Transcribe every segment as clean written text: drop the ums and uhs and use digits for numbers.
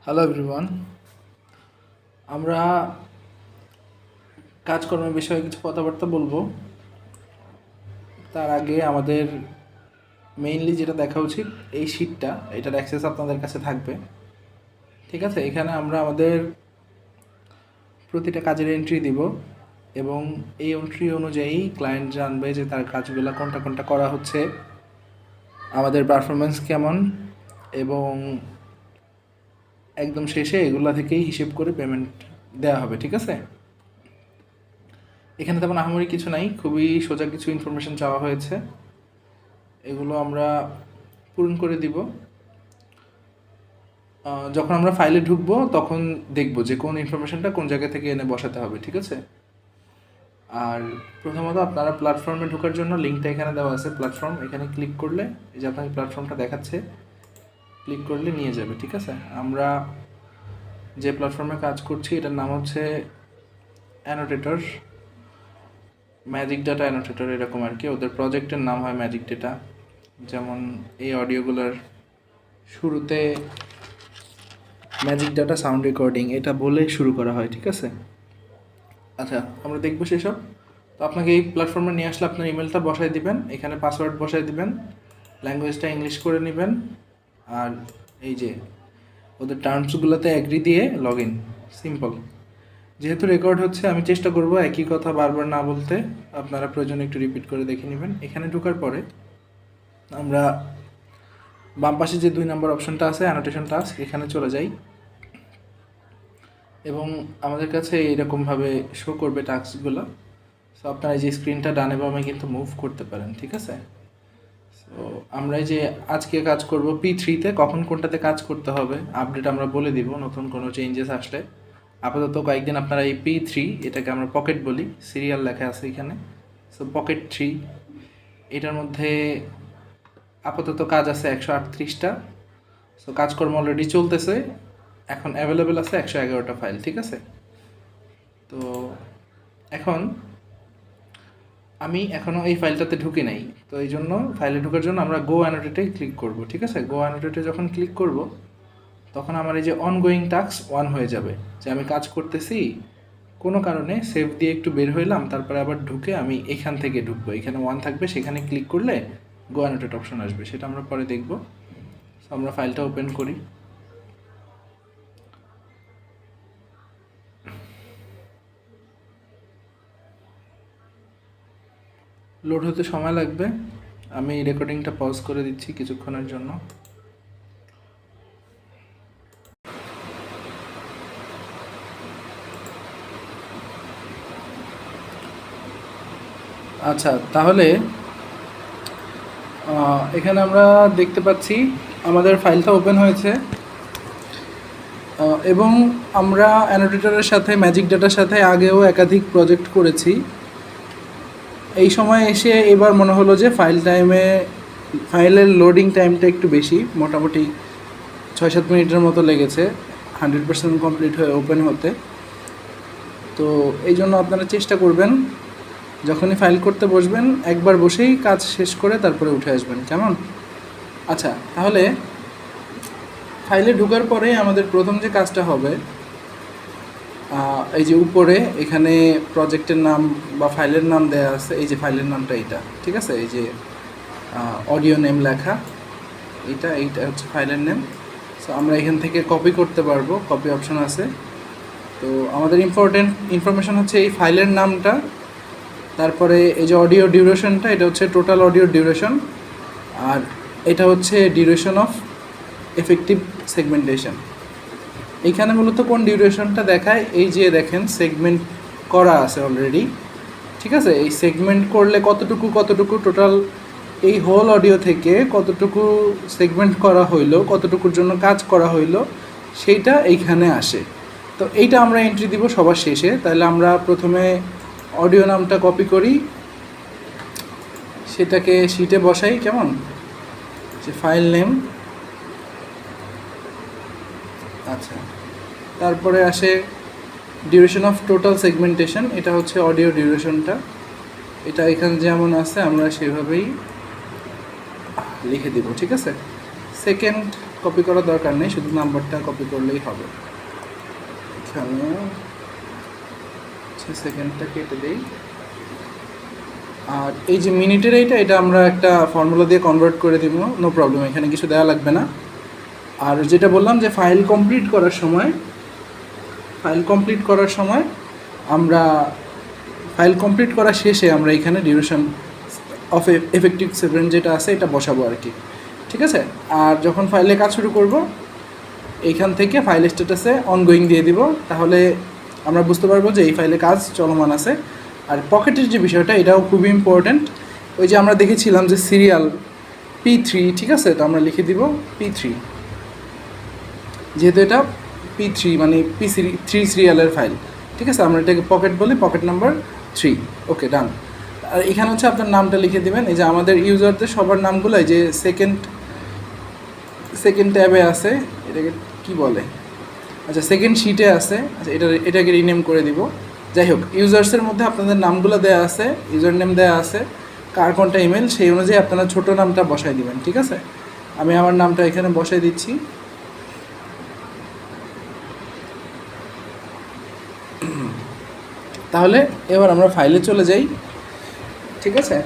Hello everyone, আমরা কাজকর্মের বিষয়ে কিছু কথাবার্তা বলবো। তার আগে আমাদের মেইনলি যেটা দেখা উচিত, এই শিটটা, এটার অ্যাক্সেস আপনাদের কাছে থাকবে। ঠিক আছে, এখানে আমরা আমাদের প্রতিটা কাজের এন্ট্রি দিব এবং এই এন্ট্রি অনুযায়ী ক্লায়েন্ট জানবে যে তার কাজগুলো কোনটা কোনটা করা হচ্ছে, আমাদের পারফরমেন্স কেমন, এবং একদম শেষে এগুলা থেকেই হিসেব করে পেমেন্ট দেওয়া হবে। ঠিক আছে, এখানে তেমন আহামরি কিছু নাই, খুবই সোজা কিছু ইনফরমেশন চাওয়া হয়েছে, এগুলো আমরা পূরণ করে দিব। যখন আমরা ফাইলে ঢুকবো তখন দেখব যে কোন ইনফরমেশনটা কোন জায়গা থেকে এনে বসাতে হবে। ঠিক আছে, আর প্রথমত আপনারা প্ল্যাটফর্মে ঢোকার জন্য লিঙ্কটা এখানে দেওয়া আছে, প্ল্যাটফর্ম, এখানে ক্লিক করলে এই যে আপনাকে প্ল্যাটফর্মটা দেখাচ্ছে, ক্লিক করলে নিয়ে যাবে। ঠিক আছে, আমরা যে প্ল্যাটফর্মে কাজ করছি এটার নাম হচ্ছে অ্যানোটেটর, ম্যাজিক ডাটা অ্যানোটেটর, এরকম আর কি। ওদের প্রজেক্টের নাম হয় ম্যাজিক ডেটা। যেমন এই অডিওগুলোর শুরুতে ম্যাজিক ডাটা সাউন্ড রেকর্ডিং এটা বলে শুরু করা হয়। ঠিক আছে, আচ্ছা আমরা দেখবো সেসব। তো আপনাকে এই প্ল্যাটফর্মে নিয়ে আসলে আপনার ইমেলটা বসাই দিবেন, এখানে পাসওয়ার্ড বসাই দিবেন, ল্যাঙ্গুয়েজটা ইংলিশ করে নেবেন, আর এই যে ওদের টার্মসগুলোতে অ্যাগ্রি দিয়ে লগ ইন, সিম্পল। যেহেতু রেকর্ড হচ্ছে আমি চেষ্টা করব একই কথা বারবার না বলতে, আপনারা প্রয়োজনে একটু রিপিট করে দেখে নেবেন। এখানে ঢোকার পরে আমরা বাম পাশে যে 2 নম্বর অপশনটা আছে অ্যানোটেশন টাস্ক, এখানে চলে যাই এবং আমাদের কাছে এইরকমভাবে শো করবে টাস্কগুলো। সো আপনারা এই যে স্ক্রিনটা ডানে বামে কিন্তু মুভ করতে পারেন। ঠিক আছে, সো আমরা এই যে আজকে কাজ করব P3-তে, কখন কোনটাতে কাজ করতে হবে আপডেট আমরা বলে দিব নতুন কোনো চেঞ্জেস আসলে। আপাতত কয়েকদিন আপনারা এই P3, এটাকে আমরা পকেট বলি, সিরিয়াল লেখা আছে এখানে, সো পকেট 3, এটার মধ্যে আপাতত কাজ আছে 138টা। সো কাজকর্ম অলরেডি চলতেছে, এখন অ্যাভেলেবেল আছে 111টা ফাইল। ঠিক আছে, তো এখন আমি এখনও এই ফাইলটাতে ঢুকি নাই, তো এই জন্য ফাইলে ঢোকার জন্য আমরা গো অ্যানোটেটে ক্লিক করব। ঠিক আছে, গো অ্যানোটেটে যখন ক্লিক করব তখন আমার এই যে অনগোয়িং টাস্ক 1 হয়ে যাবে, যে আমি কাজ করতেছি, কোনো কারণে সেভ দিয়ে একটু বের হইলাম, তারপরে আবার ঢুকে আমি এখান থেকে ঢুকবো, এখানে 1 থাকবে, সেখানে ক্লিক করলে গো অ্যানোটেট অপশন আসবে, সেটা আমরা পরে দেখব। সো আমরা ফাইলটা ওপেন করি। লোড হতে সময় লাগবে, আমি রেকর্ডিংটা পজ করে দিচ্ছি কিছুক্ষণের জন্য। আচ্ছা, তাহলে এখানে আমরা দেখতে পাচ্ছি আমাদের ফাইলটা ওপেন হয়েছে এবং আমরা অ্যানোটেটরের সাথে ম্যাজিক ডাটার সাথে আগেও একাধিক প্রজেক্ট করেছি। এই সময় এসে এবার মনে হলো যে ফাইলের লোডিং টাইমটা একটু বেশি, মোটামুটি 6-7 মিনিটের মতো লেগেছে 100% কমপ্লিট হয়ে ওপেন হতে। তো এই জন্য আপনারা চেষ্টা করবেন যখনই ফাইল করতে বসবেন একবার বসেই কাজ শেষ করে তারপরে উঠে আসবেন, কেমন? আচ্ছা, তাহলে ফাইলে ঢোকার পরে আমাদের প্রথম যে কাজটা হবে, এই যে উপরে এখানে প্রজেক্টের নাম বা ফাইলের নাম দেয়া আছে, এই যে ফাইলের নামটা এটা, ঠিক আছে, এই যে অডিও নেম লেখা, এইটা হচ্ছে ফাইলের নেম। সো আমরা এখান থেকে কপি করতে পারবো, কপি অপশন আছে। তো আমাদের ইম্পর্টেন্ট ইনফরমেশন হচ্ছে এই ফাইলের নামটা, তারপরে এই যে অডিও ডিউরেশনটা, এটা হচ্ছে টোটাল অডিও ডিউরেশন, আর এটা হচ্ছে ডিউরেশন অফ এফেক্টিভ সেগমেন্টেশন। এইখানে মূলত কোন ডিউরেশনটা দেখায়, এই যে দেখেন সেগমেন্ট করা আছে অলরেডি। ঠিক আছে, এই সেগমেন্ট করলে কতটুকু টোটাল এই হোল অডিও থেকে কতটুকু সেগমেন্ট করা হইলো, কতটুকুর জন্য কাজ করা হইলো, সেইটা এইখানে আসে। তো এইটা আমরা এন্ট্রি দিব সবার শেষে। তাহলে আমরা প্রথমে অডিও নামটা কপি করি, সেটাকে শিটে বসাই, কেমন, যে ফাইল নেম। আচ্ছা, তারপরে আসে ডিউরেশন অফ টোটাল সেগমেন্টেশন, এটা হচ্ছে অডিও ডিউরেশনটা, এটা এখানে যেমন আছে আমরা সেভাবেই লিখে দিব। ঠিক আছে, সেকেন্ড কপি করার দরকার নেই, শুধু নাম্বারটা কপি করলেই হবে। এখানে সেকেন্ডটা কেটে দেই। আর এই যে মিনিটের এটা আমরা একটা ফর্মুলা দিয়ে কনভার্ট করে দিব, নো প্রবলেম, এখানে কিছু দেওয়া লাগবে না। আর যেটা বললাম যে ফাইল কমপ্লিট করার সময় আমরা ফাইল কমপ্লিট করার শেষে আমরা এখানে ডিউরেশন অফ এফেক্টিভ সেকেন্ড যেটা আছে এটা বসাবো আর কি, ঠিক আছে। আর যখন ফাইলে কাজ শুরু করব এইখান থেকে ফাইল স্ট্যাটাসে অনগোয়িং দিয়ে দিব, তাহলে আমরা বুঝতে পারবো যে এই ফাইলে কাজ চলমান আছে। আর পকেটের যে বিষয়টা এটাও খুবই ইম্পর্ট্যান্ট। ওই যে আমরা দেখেছিলাম যে সিরিয়াল P3, ঠিক আছে, তো আমরা লিখে দিব P3, যেহেতু এটা P3 মানে P3 সিরিয়ালের ফাইল, ঠিক আছে, আমরা এটাকে পকেট বলি, পকেট নাম্বার 3। ওকে, ডান। আর এখানে হচ্ছে আপনার নামটা লিখে দেবেন। এই যে আমাদের ইউজারদের সবার নামগুলো এই যে সেকেন্ড ট্যাবে আছে, এটাকে কি বলে, আচ্ছা সেকেন্ড শিটে আছে, আচ্ছা এটাকে রিনেম করে দিব। যাই হোক, ইউজার্সের মধ্যে আপনাদের নামগুলো দেওয়া আছে, ইউজার নেম দেওয়া আছে, কার কোনটা ইমেল, সেই অনুযায়ী আপনারা ছোটো নামটা বসাই দিবেন, ঠিক আছে। আমি আমার নামটা এখানে বসাই দিচ্ছি। তাহলে এবার আমরা ফাইলে চলে যাই, ঠিক আছে।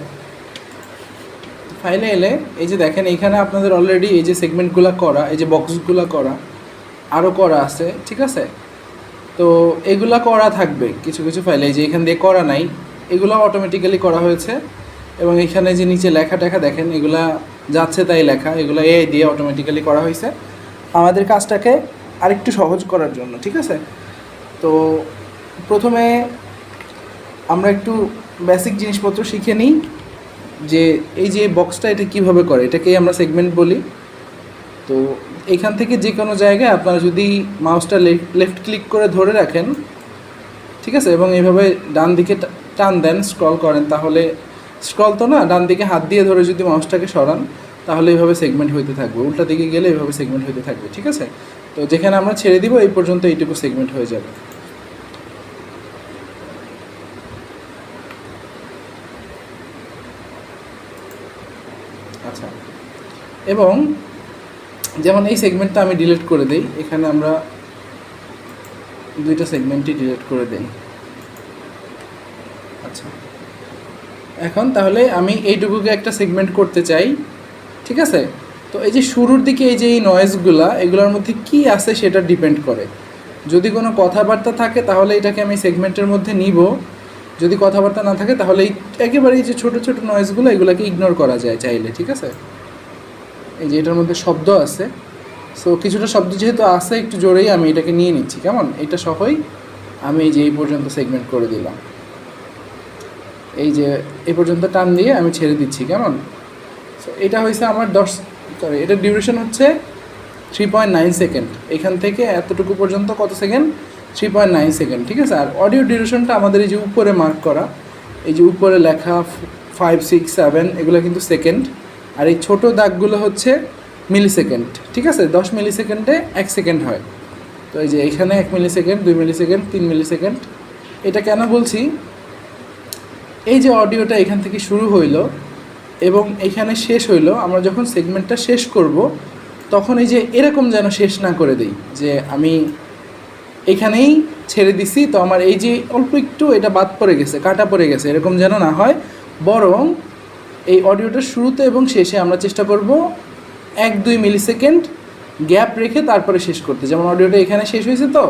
ফাইলে এলে এই যে দেখেন এইখানে আপনাদের অলরেডি এই যে সেগমেন্টগুলো করা, এই যে বক্সগুলো করা, আরও করা আছে, ঠিক আছে। তো এগুলা করা থাকবে কিছু কিছু ফাইলে, এই যে এখান দিয়ে করা নাই, এগুলো অটোমেটিক্যালি করা হয়েছে। এবং এখানে যে নিচে লেখা টেখা দেখেন, এগুলা যাচ্ছে তাই লেখা, এগুলো এআই দিয়ে অটোমেটিক্যালি করা হয়েছে আমাদের কাজটাকে আরেকটু সহজ করার জন্য, ঠিক আছে। তো প্রথমে আমরা একটু বেসিক জিনিসপত্র শিখে নিই, যে এই যে বক্সটা এটা কিভাবে করে, এটাকেই আমরা সেগমেন্ট বলি। তো এখান থেকে যে কোনো জায়গায় আপনারা যদি মাউসটা লেফট ক্লিক করে ধরে রাখেন, ঠিক আছে, এবং এইভাবে ডান দিকে টান দেন, স্ক্রল করেন, তাহলে স্ক্রল তো না, ডান দিকে হাত দিয়ে ধরে যদি মাউসটাকে সরান তাহলে এইভাবে সেগমেন্ট হইতে থাকবে, উল্টা দিকে গেলে এইভাবে সেগমেন্ট হইতে থাকবে, ঠিক আছে। তো যেখানে আমরা ছেড়ে দিব এই পর্যন্ত এইটুকু সেগমেন্ট হয়ে যাবে। আচ্ছা, এবং যেমন এই সেগমেন্টটা আমি ডিলিট করে দেই, এখানে আমরা দুইটা সেগমেন্টই ডিলিট করে দেই। আচ্ছা, এখন তাহলে আমি এইটুকুকে একটা সেগমেন্ট করতে চাই, ঠিক আছে। তো এই যে শুরুর দিকে এই যে এই নয়েজগুলা, এগুলোর মধ্যে কি আছে সেটা ডিপেন্ড করে। যদি কোনো কথাবার্তা থাকে তাহলে এটাকে আমি সেগমেন্টের মধ্যে নিব, যদি কথাবার্তা না থাকে তাহলে একেবারে এই যে ছোটো ছোটো নয়েজগুলো এগুলোকে ইগনোর করা যায় চাইলে, ঠিক আছে। এই যে এটার মধ্যে শব্দ আছে, সো কিছুটা শব্দ যেহেতু আছে একটু জোরেই আমি এটাকে নিয়ে নিচ্ছি, কেমন, এটা সহই আমি এই যে এই পর্যন্ত সেগমেন্ট করে দিলাম, এই যে এই পর্যন্ত টান দিয়ে আমি ছেড়ে দিচ্ছি, কেমন। সো এটা হয়েছে আমার এটার ডিউরেশন হচ্ছে 3.9 সেকেন্ড, এখান থেকে এতটুকু পর্যন্ত কত সেকেন্ড, 3.9 সেকেন্ড, ঠিক আছে। আর অডিও ডিউরেশনটা আমাদের এই যে উপরে মার্ক করা, এই যে উপরে লেখা 5, 6, 7 এগুলো কিন্তু সেকেন্ড, আর এই ছোটো দাগগুলো হচ্ছে মিলি সেকেন্ড, ঠিক আছে। 10 মিলি সেকেন্ডে 1 সেকেন্ড হয়। তো এই যে এখানে 1 মিলি সেকেন্ড, 2 মিলি সেকেন্ড, 3 মিলি সেকেন্ড। এটা কেন বলছি, এই যে অডিওটা এখান থেকে শুরু হইলো এবং এখানে শেষ হইলো, আমরা যখন সেগমেন্টটা শেষ করব তখন এই যে এরকম যেন শেষ না করে দিই যে আমি এখানেই ছেড়ে দিছি, তো আমার এই যে অল্প একটু এটা বাদ পড়ে গেছে, কাটা পড়ে গেছে, এরকম যেন না হয়। বরং এই অডিওটার শুরুতে এবং শেষে আমরা চেষ্টা করব 1-2 মিলি সেকেন্ড গ্যাপ রেখে তারপরে শেষ করতে। যেমন অডিওটা এখানে শেষ হয়েছে, তো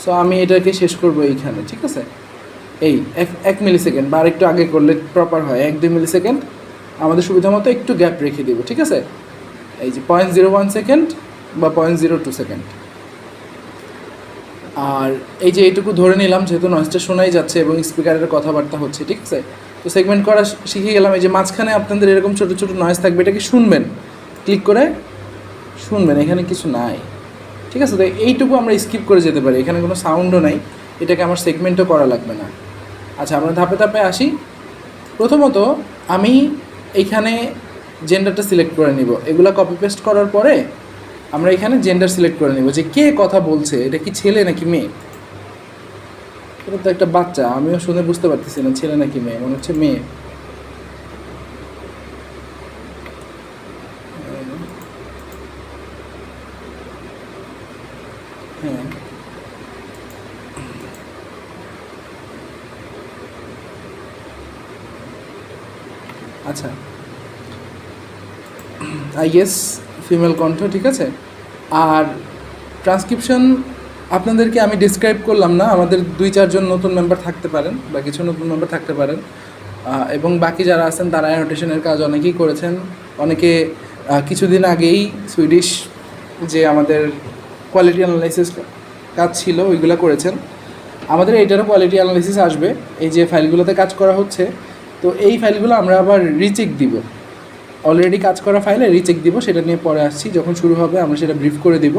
সো আমি এটাকে শেষ করব এইখানে, ঠিক আছে। এই 1 মিলি সেকেন্ড বা আরেকটু আগে করলে প্রপার হয়, 1-2 মিলি সেকেন্ড আমাদের সুবিধা মতো একটু গ্যাপ রেখে দেবো, ঠিক আছে। এই যে 0.01 সেকেন্ড বা 0.02 সেকেন্ড। আর এই যে এইটুকু ধরে নিলাম, যেহেতু নয়েজটা শোনাই যাচ্ছে এবং স্পিকারের কথাবার্তা হচ্ছে, ঠিক আছে। তো সেগমেন্ট করা শিখে গেলাম। এই যে মাঝখানে আপনাদের এরকম ছোটো ছোটো নয়েজ থাকবে, এটাকে শুনবেন, ক্লিক করে শুনবেন, এখানে কিছু নাই, ঠিক আছে। তো এইটুকু আমরা স্কিপ করে যেতে পারি, এখানে কোনো সাউন্ডও নাই, এটাকে আমার সেগমেন্টও করা লাগবে না। আচ্ছা, আমরা ধাপে ধাপে আসি। প্রথমত আমি এইখানে জেন্ডারটা সিলেক্ট করে নিব। এগুলা কপি পেস্ট করার পরে আমরা এখানে জেন্ডার সিলেক্ট করে নিব, যে কে কথা বলছে, এটা কি ছেলে নাকি মেয়ে। এটা তো একটা বাচ্চা, আমিও শুনে বুঝতে পারতেছি না ছেলে নাকি মেয়ে, মনে হচ্ছে মেয়ে। আচ্ছা, আই গেস ফিমেল কণ্ঠ, ঠিক আছে। আর ট্রান্সক্রিপশন আপনাদেরকে আমি ডিসক্রাইব করলাম না, আমাদের 2-4 জন নতুন মেম্বার থাকতে পারেন বা কিছু নতুন মেম্বার থাকতে পারেন, এবং বাকি যারা আছেন তারা অ্যানোটেশনের কাজ অনেকেই করেছেন। অনেকে কিছুদিন আগেই সুইডিশ যে আমাদের কোয়ালিটি অ্যানালাইসিস কাজ ছিল ওইগুলো করেছেন। আমাদের এইটারও কোয়ালিটি অ্যানালাইসিস আসবে, এই যে ফাইলগুলোতে কাজ করা হচ্ছে, তো এই ফাইলগুলো আমরা আবার রিচেক দিব। অলরেডি কাজ করা ফাইলে রিচেক দিব, সেটা নিয়ে পরে আসছি, যখন শুরু হবে আমরা সেটা ব্রিফ করে দিব।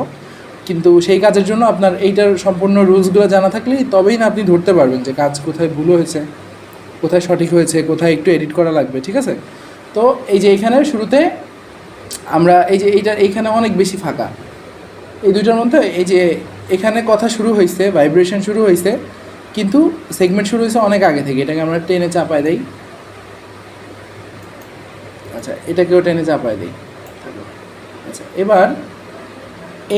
কিন্তু সেই কাজের জন্য আপনার এইটার সম্পূর্ণ রুলসগুলো জানা থাকলেই তবেই না আপনি ধরতে পারবেন যে কাজ কোথায় ভুল হয়েছে, কোথায় সঠিক হয়েছে, কোথায় একটু এডিট করা লাগবে, ঠিক আছে। তো এই যে এইখানে শুরুতে আমরা এই যে এইখানে অনেক বেশি ফাঁকা, এই দুইটার মধ্যে এই যে এখানে কথা শুরু হয়েছে, ভাইব্রেশন শুরু হয়েছে, কিন্তু সেগমেন্ট শুরু হয়েছে অনেক আগে থেকে। এটাকে আমরা টেনে চাপায় দেই, আচ্ছা এটাকেও টেনে চাপায় দিই। আচ্ছা, এবার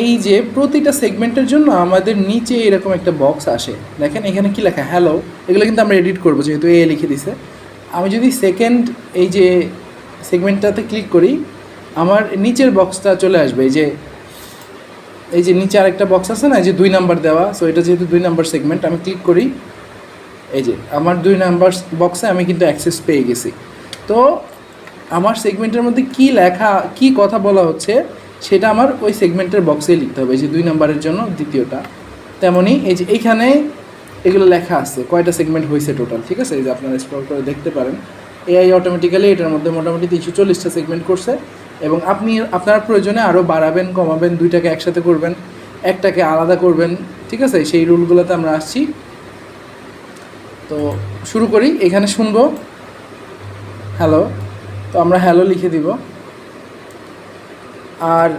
এই যে প্রতিটা সেগমেন্টের জন্য আমাদের নিচে এরকম একটা বক্স আসে, দেখেন এখানে কি লেখা, হ্যালো। এগুলো কিন্তু আমরা এডিট করবো, যেহেতু এ লিখে দিছে। আমি যদি সেকেন্ড এই যে সেগমেন্টটাতে ক্লিক করি, আমার নিচের বক্সটা চলে আসবে। এই যে নিচে আরেকটা বক্স আছে না, এই যে 2 নাম্বার দেওয়া, সো এটা যেহেতু 2 নাম্বার সেগমেন্ট, আমি ক্লিক করি, এই যে আমার 2 নাম্বার বক্সে আমি কিন্তু অ্যাক্সেস পেয়ে গেছি। তো আমার সেগমেন্টের মধ্যে কি লেখা, কি কথা বলা হচ্ছে, সেটা আমার ওই সেগমেন্টের বক্সেই লিখতে হবে। এই যে 2 নাম্বারের জন্য দ্বিতীয়টা, তেমনই এই যে এইখানে এগুলো লেখা আছে কয়টা সেগমেন্ট হয়েছে টোটাল, ঠিক আছে। এই যে আপনারা স্ক্রল করে দেখতে পারেন, এআই অটোমেটিক্যালি এটার মধ্যে মোটামুটি 340টা সেগমেন্ট করছে। এবং আপনার প্রয়োজনে আরও বাড়াবেন, কমাবেন, 2টাকে একসাথে করবেন, একটাকে আলাদা করবেন, ঠিক আছে। সেই রুলগুলোতে আমরা আসছি। তো শুরু করি, এখানে শুনবো হ্যালো, তো আমরা হ্যালো লিখে দিব। আর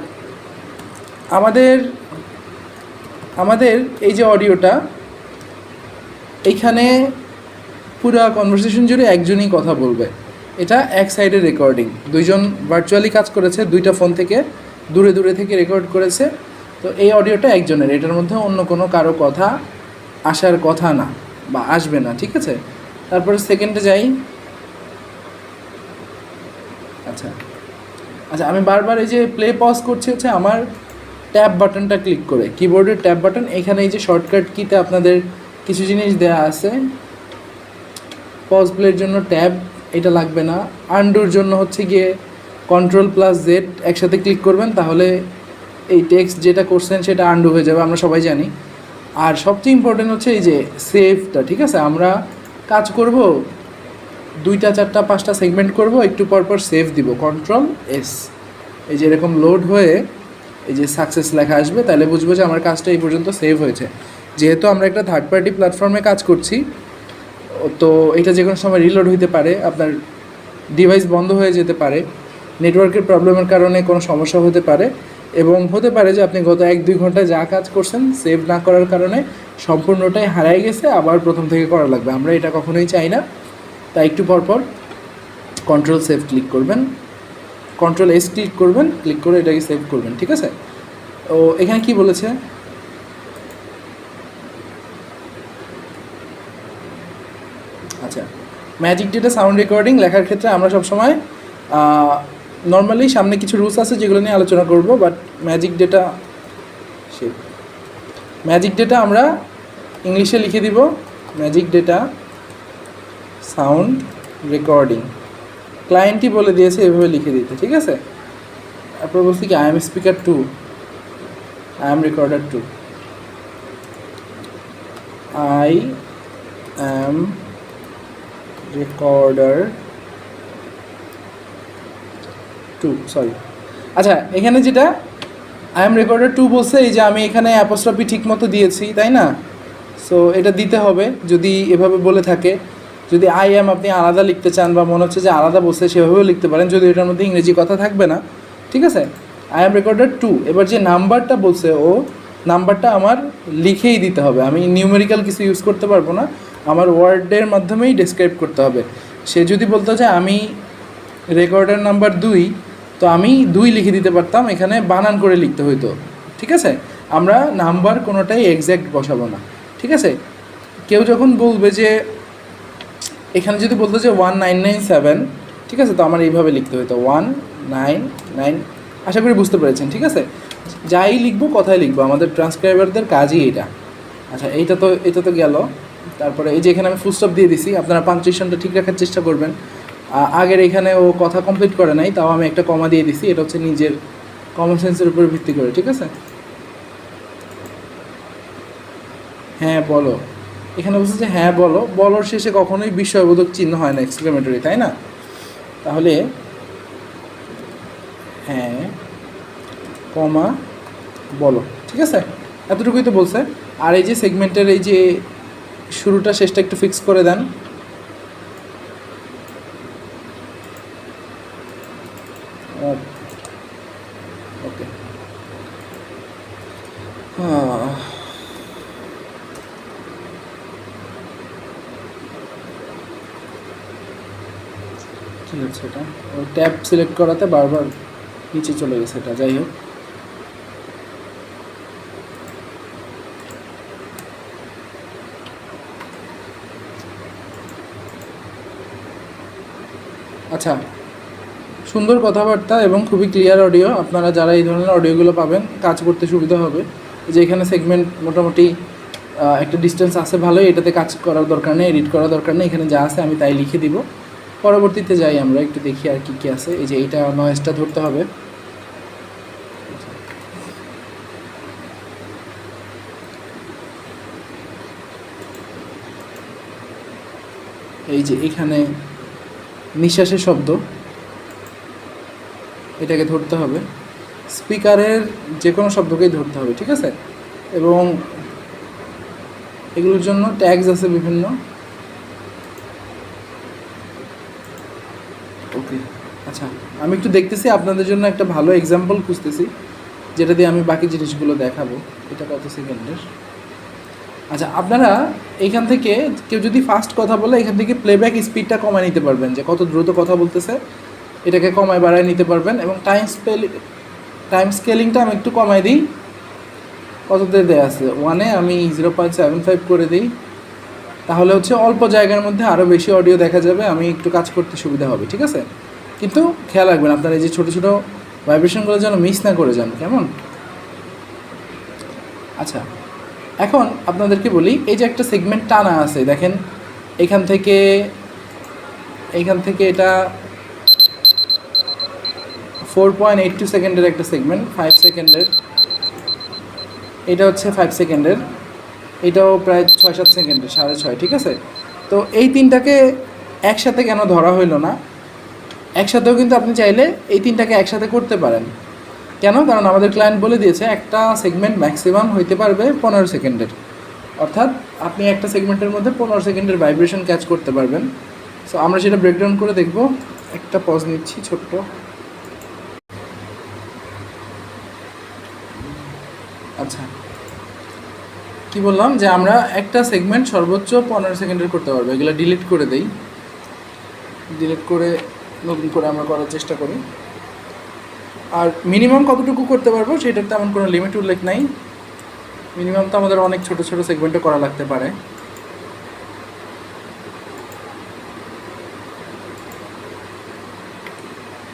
আমাদের এই যে অডিওটা, এইখানে পুরো কনভারসেশন জুড়ে একজনই কথা বলবে। এটা এক সাইডের রেকর্ডিং, 2জন ভার্চুয়ালি কাজ করেছে, 2টা ফোন থেকে দূরে দূরে থেকে রেকর্ড করেছে। তো এই অডিওটা একজনের, এটার মধ্যে অন্য কোনো কারো কথা আসার কথা না বা আসবে না, ঠিক আছে। তারপরে সেকেন্ডে যাই। আচ্ছা, আমি বারবার এই যে প্লে পজ করছি হচ্ছে আমার ট্যাব বাটনটা ক্লিক করে, কিবোর্ডের ট্যাব বাটন। এখানে এই যে শর্টকাট কিতে আপনাদের কিছু জিনিস দেওয়া আছে, পজ প্লের জন্য ট্যাব, এটা লাগবে না। আন্ডুর জন্য হচ্ছে গিয়ে Ctrl+Z একসাথে ক্লিক করবেন, তাহলে এই টেক্সট যেটা করছেন সেটা আন্ডু হয়ে যাবে, আমরা সবাই জানি। আর সবচেয়ে ইম্পর্টেন্ট হচ্ছে এই যে সেভটা, ঠিক আছে। আমরা কাজ করব 2টা 4টা 5টা সেগমেন্ট করব, একটু পরপর সেভ দিব, Ctrl+S। এই যে এরকম লোড হয়ে এই যে সাকসেস লেখা আসবে, তাহলে বুঝবো যে আমার কাজটা এই পর্যন্ত সেভ হয়েছে। যেহেতু আমরা একটা থার্ড পার্টি প্ল্যাটফর্মে কাজ করছি, তো এটা যে কোনো সময় রিলোড হইতে পারে, আপনার ডিভাইস বন্ধ হয়ে যেতে পারে, নেটওয়ার্কের প্রবলেমের কারণে কোনো সমস্যা হতে পারে, এবং হতে পারে যে আপনি গত 1-2 ঘন্টায় যা কাজ করছেন সেভ না করার কারণে সম্পূর্ণটাই হারাই গেছে, আবার প্রথম থেকে করা লাগবে। আমরা এটা কখনোই চাই না। তাই একটু পরপর Ctrl+সেভ ক্লিক করবেন, Ctrl+S ক্লিক করবেন, ক্লিক করে এটাকে সেভ করবেন, ঠিক আছে। ও এখানে কি বলেছে, আচ্ছা, ম্যাজিক ডেটা সাউন্ড রেকর্ডিং লেখার ক্ষেত্রে আমরা সবসময় নর্মালি সামনে কিছু রুলস আছে যেগুলো নিয়ে আলোচনা করব, বাট ম্যাজিক ডেটা আমরা ইংলিশে লিখে দিব, ম্যাজিক ডেটা সাউন্ড রেকর্ডিং। ক্লায়েন্টই বলে দিয়েছে এভাবে লিখে দিতে, ঠিক আছে। তারপর বলছি কি, I am speaker 2, I am recorder 2, I am recorder 2, sorry. আচ্ছা, এখানে যেটা আই এম রেকর্ডার 2 বলছে, এই যে আমি এখানে অ্যাপোস্ট্রফি ঠিক মতো দিয়েছি, তাই না। সো এটা দিতে হবে যদি এভাবে বলে থাকে। যদি আই অ্যাম আপনি আলাদা লিখতে চান বা মনে হচ্ছে যে আলাদা বলছে, সেভাবেও লিখতে পারেন, যদি এটার মধ্যে ইংরেজি কথা থাকবে না, ঠিক আছে। আই অ্যাম রেকর্ডার 2, এবার যে নাম্বারটা বলছে ও নাম্বারটা আমার লিখেই দিতে হবে, আমি নিউমেরিক্যাল কিছু ইউজ করতে পারবো না, আমার ওয়ার্ডের মাধ্যমেই ডেসক্রাইব করতে হবে। সে যদি বলতো যে আমি রেকর্ডার নাম্বার 2, তো আমি 2 লিখে দিতে পারতাম, এখানে বানান করে লিখতে হইতো, ঠিক আছে। আমরা নাম্বার কোনোটাই এক্স্যাক্ট বসাবো না, ঠিক আছে। কেউ যখন বলবে যে এখানে যদি বলতো যে 1997, ঠিক আছে? তো আমার এইভাবে লিখতে হতো 199, আশা করি বুঝতে পেরেছেন। ঠিক আছে, যাই লিখবো কথাই লিখবো, আমাদের ট্রান্সক্রাইবারদের কাজই এটা। আচ্ছা, এটা তো গেল। তারপরে এই যে এখানে আমি ফুল স্টপ দিয়ে দিছি, আপনারা পাংচুয়েশনটা ঠিক রাখার চেষ্টা করবেন। আগের এখানে ও কথা কমপ্লিট করে নাই, তাও আমি একটা কমা দিয়ে দিছি, এটা হচ্ছে নিজের কমন সেন্সের উপর ভিত্তি করে। ঠিক আছে, হ্যাঁ বলো, এখানে বলছে যে হ্যাঁ বলো, বলার শেষে কখনোই বিস্ময়বোধক চিহ্ন হয় না, এক্সক্লেমেটরি, তাই না? তাহলে হ্যাঁ কমা বলো, ঠিক আছে, এতটুকুই তো বলছে। আর এই যে সেগমেন্টের এই যে শুরুটা শেষটা একটু ফিক্স করে দেন। ওকে, কী হচ্ছে এটা? ওই ট্যাব সিলেক্ট করাতে বারবার নিচে চলে গেছে এটা, যাই হোক। আচ্ছা, সুন্দর কথাবার্তা এবং খুবই ক্লিয়ার অডিও। আপনারা যারা এই ধরনের অডিওগুলো পাবেন কাজ করতে সুবিধা হবে। যে এখানে সেগমেন্ট মোটামুটি একটা ডিস্টেন্স আছে ভালোই, এটাতে কাজ করার দরকার নেই, এডিট করার দরকার নেই, এখানে যা আছে আমি তাই লিখে দিব। পরবর্তীতে যাই আমরা একটু দেখি আর কী কী আছে। এই যে এইটা নয়েজটা ধরতে হবে। এই যে এখানে নিঃশ্বাসের শব্দ, এটাকে ধরতে হবে। স্পিকারের যে কোনো শব্দকেই ধরতে হবে, ঠিক আছে? এবং এগুলোর জন্য ট্যাগস আছে বিভিন্ন। ওকে, আচ্ছা, আমি একটু দেখতেছি আপনাদের জন্য একটা ভালো এক্সাম্পল খুঁজতেছি, যেটা দিয়ে আমি বাকি জিনিসগুলো দেখাবো। এটা কত সেকেন্ডের? আচ্ছা, আপনারা এইখান থেকে কেউ যদি ফাস্ট কথা বলে, এখান থেকে প্লেব্যাক স্পিডটা কমায় নিতে পারবেন, যে কত দ্রুত কথা বলতেছে এটাকে কমায় বাড়ায় নিতে পারবেন। এবং টাইম স্কেলিংটা আমি একটু কমায় দিই। কততে দেওয়া আছে? 1-এ আমি 0.75 করে দিই, তাহলে হচ্ছে অল্প জায়গার মধ্যে আরও বেশি অডিও দেখা যাবে, আমি একটু কাজ করতে সুবিধা হবে। ঠিক আছে, কিন্তু খেয়াল রাখবেন আপনারা এই যে ছোটো ছোটো ভাইব্রেশনগুলো যেন মিস না করে যান, কেমন? আচ্ছা, এখন আপনাদেরকে বলি, এই যে একটা সেগমেন্ট টানা আছে, দেখেন এখান থেকে এটা 4.82 সেকেন্ডের একটা সেগমেন্ট, 5 সেকেন্ডের, এটা হচ্ছে 5 সেকেন্ডের, এটাও প্রায় 6-7 সেকেন্ডের, 6.5। ঠিক আছে, তো এই তিনটাকে একসাথে কেন ধরা হইলো না? একসাথেও কিন্তু আপনি চাইলে এই তিনটাকে একসাথে করতে পারেন। কেন? কারণ আমাদের ক্লায়েন্ট বলে দিয়েছে একটা সেগমেন্ট ম্যাক্সিমাম হইতে পারবে 15 সেকেন্ডের, অর্থাৎ আপনি একটা সেগমেন্টের মধ্যে 15 সেকেন্ডের ভাইব্রেশন ক্যাচ করতে পারবেন। সো আমরা সেটা ব্রেকডাউন করে দেখব। একটা পজ নিচ্ছি ছোট্ট। আচ্ছা, কি বললাম যে আমরা একটা সেগমেন্ট সর্বোচ্চ 15 সেকেন্ডের করতে পারবো। এগুলো ডিলিট করে দেই, ডিলিট করে নতুন করে আমরা করার চেষ্টা করি। আর মিনিমাম কতটুকু করতে পারবো সেটার তেমন কোনো লিমিট উল্লেখ নাই। মিনিমাম তো আমাদের অনেক ছোট ছোট সেগমেন্টে করা লাগতে পারে।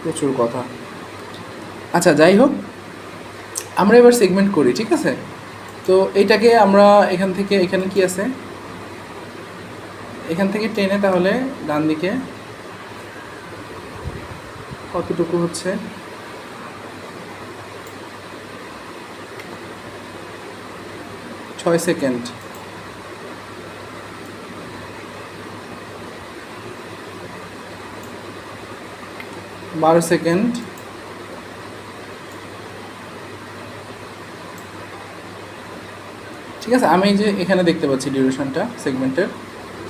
প্রচুর কথা। আচ্ছা, যাই হোক, আমরা এবার সেগমেন্ট করি। ঠিক আছে, তো এইটাকে আমরা এখান থেকে, এখানে কি আছে, এখান থেকে টেনে তাহলে ডান দিকে কতটুকু হচ্ছে, 6 সেকেন্ড, 12 সেকেন্ড, ঠিক আছে। আমি যে এখানে দেখতে পাচ্ছি ডিউরেশনটা সেগমেন্টের,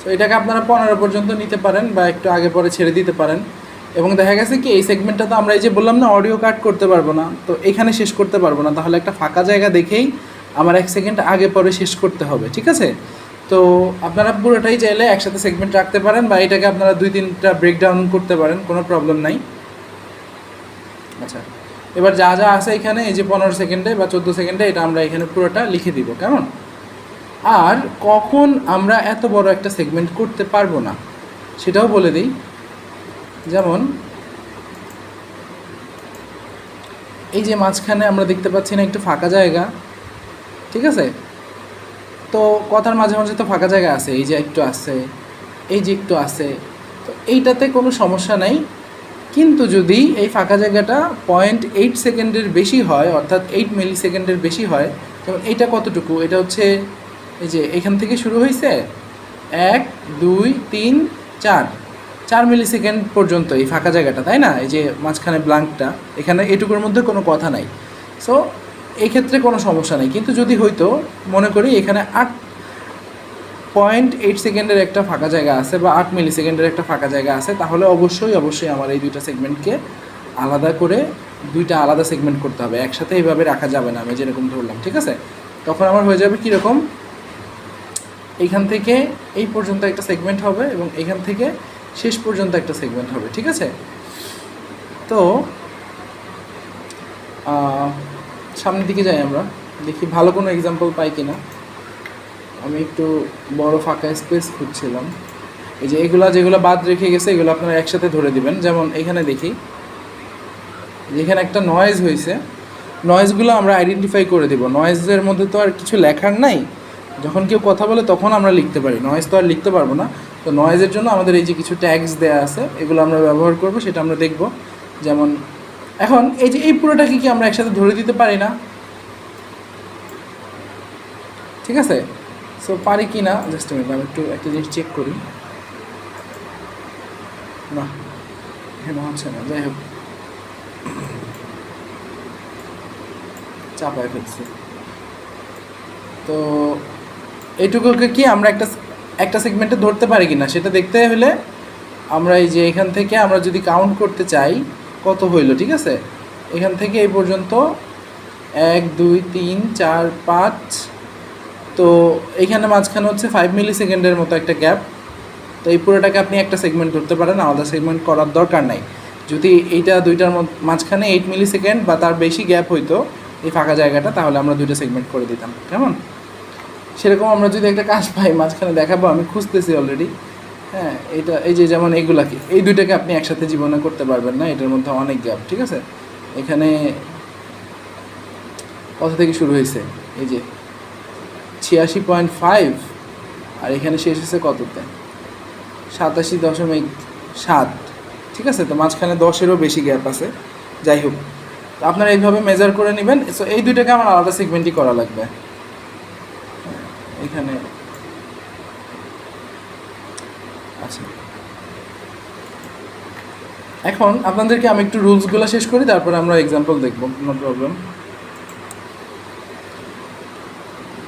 সো এটাকে আপনারা 15 পর্যন্ত নিতে পারেন বা একটু আগে পরে ছেড়ে দিতে পারেন। এবং দেখা গেছে কি এই সেগমেন্টটা তো আমরা এই যে বললাম না অডিও কাট করতে পারবো না, তো এখানে শেষ করতে পারবো না, তাহলে একটা ফাঁকা জায়গা দেখেই আমার 1 সেকেন্ড আগে পরে শেষ করতে হবে। ঠিক আছে, তো আপনারা পুরোটাই চাইলে একসাথে সেগমেন্ট রাখতে পারেন বা এটাকে আপনারা 2-3টা ব্রেকডাউন করতে পারেন, কোনো প্রবলেম নাই। আচ্ছা, এবার যা যা আছে এখানে এই যে 15 সেকেন্ডে বা 14 সেকেন্ডে, এটা আমরা এখানে পুরোটা লিখে দিব, কেমন? আর কখন আমরা এত বড় একটা সেগমেন্ট করতে পারবো না সেটাও বলে দিই। যেমন এই যে মাঝখানে আমরা দেখতে পাচ্ছি না একটু ফাঁকা জায়গা, ঠিক আছে? তো কথার মাঝে মাঝে তো ফাঁকা জায়গা আছে, এই যে একটু আছে, এই যে একটু আছে, তো এইটাতে কোনো সমস্যা নাই। কিন্তু যদি এই ফাঁকা জায়গাটা 0.8 সেকেন্ডের বেশি হয়, অর্থাৎ 8 মিলি সেকেন্ডের বেশি হয়, যেমন এইটা কতটুকু, এটা হচ্ছে এই যে এখান থেকে শুরু হয়েছে 1 2 3 4 4 মিলি সেকেন্ড পর্যন্ত এই ফাঁকা জায়গাটা, তাই না? এই যে মাঝখানে ব্ল্যাঙ্কটা, এখানে এটুকুর মধ্যে কোনো কথা নাই। সো এই ক্ষেত্রে কোনো সমস্যা নেই। কিন্তু যদি হয়তো মনে করি এখানে 8.8 সেকেন্ডের একটা ফাঁকা জায়গা আছে বা 8 মিলি সেকেন্ডের একটা ফাঁকা জায়গা আছে, তাহলে অবশ্যই আমার এই দুইটা সেগমেন্টকে আলাদা করে দুইটা আলাদা সেগমেন্ট করতে হবে, একসাথে এইভাবে রাখা যাবে না। আমি যেরকম ধরলাম, ঠিক আছে? তখন আমার হয়ে যাবে কীরকম, এইখান থেকে এই পর্যন্ত একটা সেগমেন্ট হবে এবং এইখান থেকে শেষ পর্যন্ত একটা সেগমেন্ট হবে, ঠিক আছে? তো সামনের দিকে যাই, আমরা দেখি ভালো কোনো এক্সাম্পল পাই কিনা। আমি একটু বড় ফাঁকা স্পেস খুঁজছিলাম। এই যে যেগুলো বাদ রেখে গেছে এগুলো আপনারা একসাথে ধরে দিবেন। যেমন এখানে দেখি যেখানে একটা নয়েজ হয়েছে, নয়েজগুলো আমরা আইডেন্টিফাই করে দেব। নয়েজের মধ্যে তো আর কিছু লেখার নাই, যখন কেউ কথা বলে তখন আমরা লিখতে পারি, নয়েজ তো আর লিখতে পারবো না। তো নয়েজের জন্য আমাদের এই যে কিছু ট্যাগস দেওয়া আছে, এগুলো আমরা ব্যবহার করব, সেটা আমরা দেখব। যেমন এখন এই যে এই পুরোটাকে কি আমরা একসাথে ধরে দিতে পারি না? ঠিক আছে, সো পারি কি না, জাস্ট মিনিট, আমি একটু একটা জিনিস চেক করি। না, এখানে হচ্ছে না, যাই হোক, চাপায় ফেলছি। তো এইটুকুকে কি আমরা একটা সেগমেন্টে ধরতে পারি কিনা সেটা দেখতে হলে আমরা এই যে এখান থেকে আমরা যদি কাউন্ট করতে চাই কত হইল, ঠিক আছে? এখান থেকে এই পর্যন্ত 1 2 3 4 5, তো এইখানে মাঝখানে হচ্ছে 5 মিলি সেকেন্ডের মতো একটা গ্যাপ। তো এই পুরোটাকে আপনি একটা সেগমেন্ট ধরতে পারেন, আলাদা সেগমেন্ট করার দরকার নাই। যদি এইটা দুইটার মাঝখানে 8 মিলি সেকেন্ড বা তার বেশি গ্যাপ হইতো এই ফাঁকা জায়গাটা, তাহলে আমরা দুইটা সেগমেন্ট করে দিতাম, কেমন? সেরকম আমরা যদি একটা কাজ পাই মাঝখানে দেখাবো, আমি খুঁজতেছি অলরেডি। হ্যাঁ, এটা এই যে যেমন এইগুলাকে, এই দুইটাকে আপনি একসাথে জীবনে করতে পারবেন না, এটার মধ্যে অনেক গ্যাপ, ঠিক আছে? এখানে কত থেকে শুরু হয়েছে, এই যে 86.5, আর এখানে শেষ হয়েছে কততে, 87.7, ঠিক আছে? তো মাঝখানে 10-এরও বেশি গ্যাপ আছে। যাই হোক, আপনারা এইভাবে মেজার করে নেবেন। সো এই দুইটাকে আমার আলাদা সেগমেন্টই করা লাগবে। এখানে আচ্ছা, এখন আপনাদেরকে আমি একটু রুলসগুলো শেষ করি, তারপরে আমরা এক্সাম্পল দেখব, নো প্রবলেম।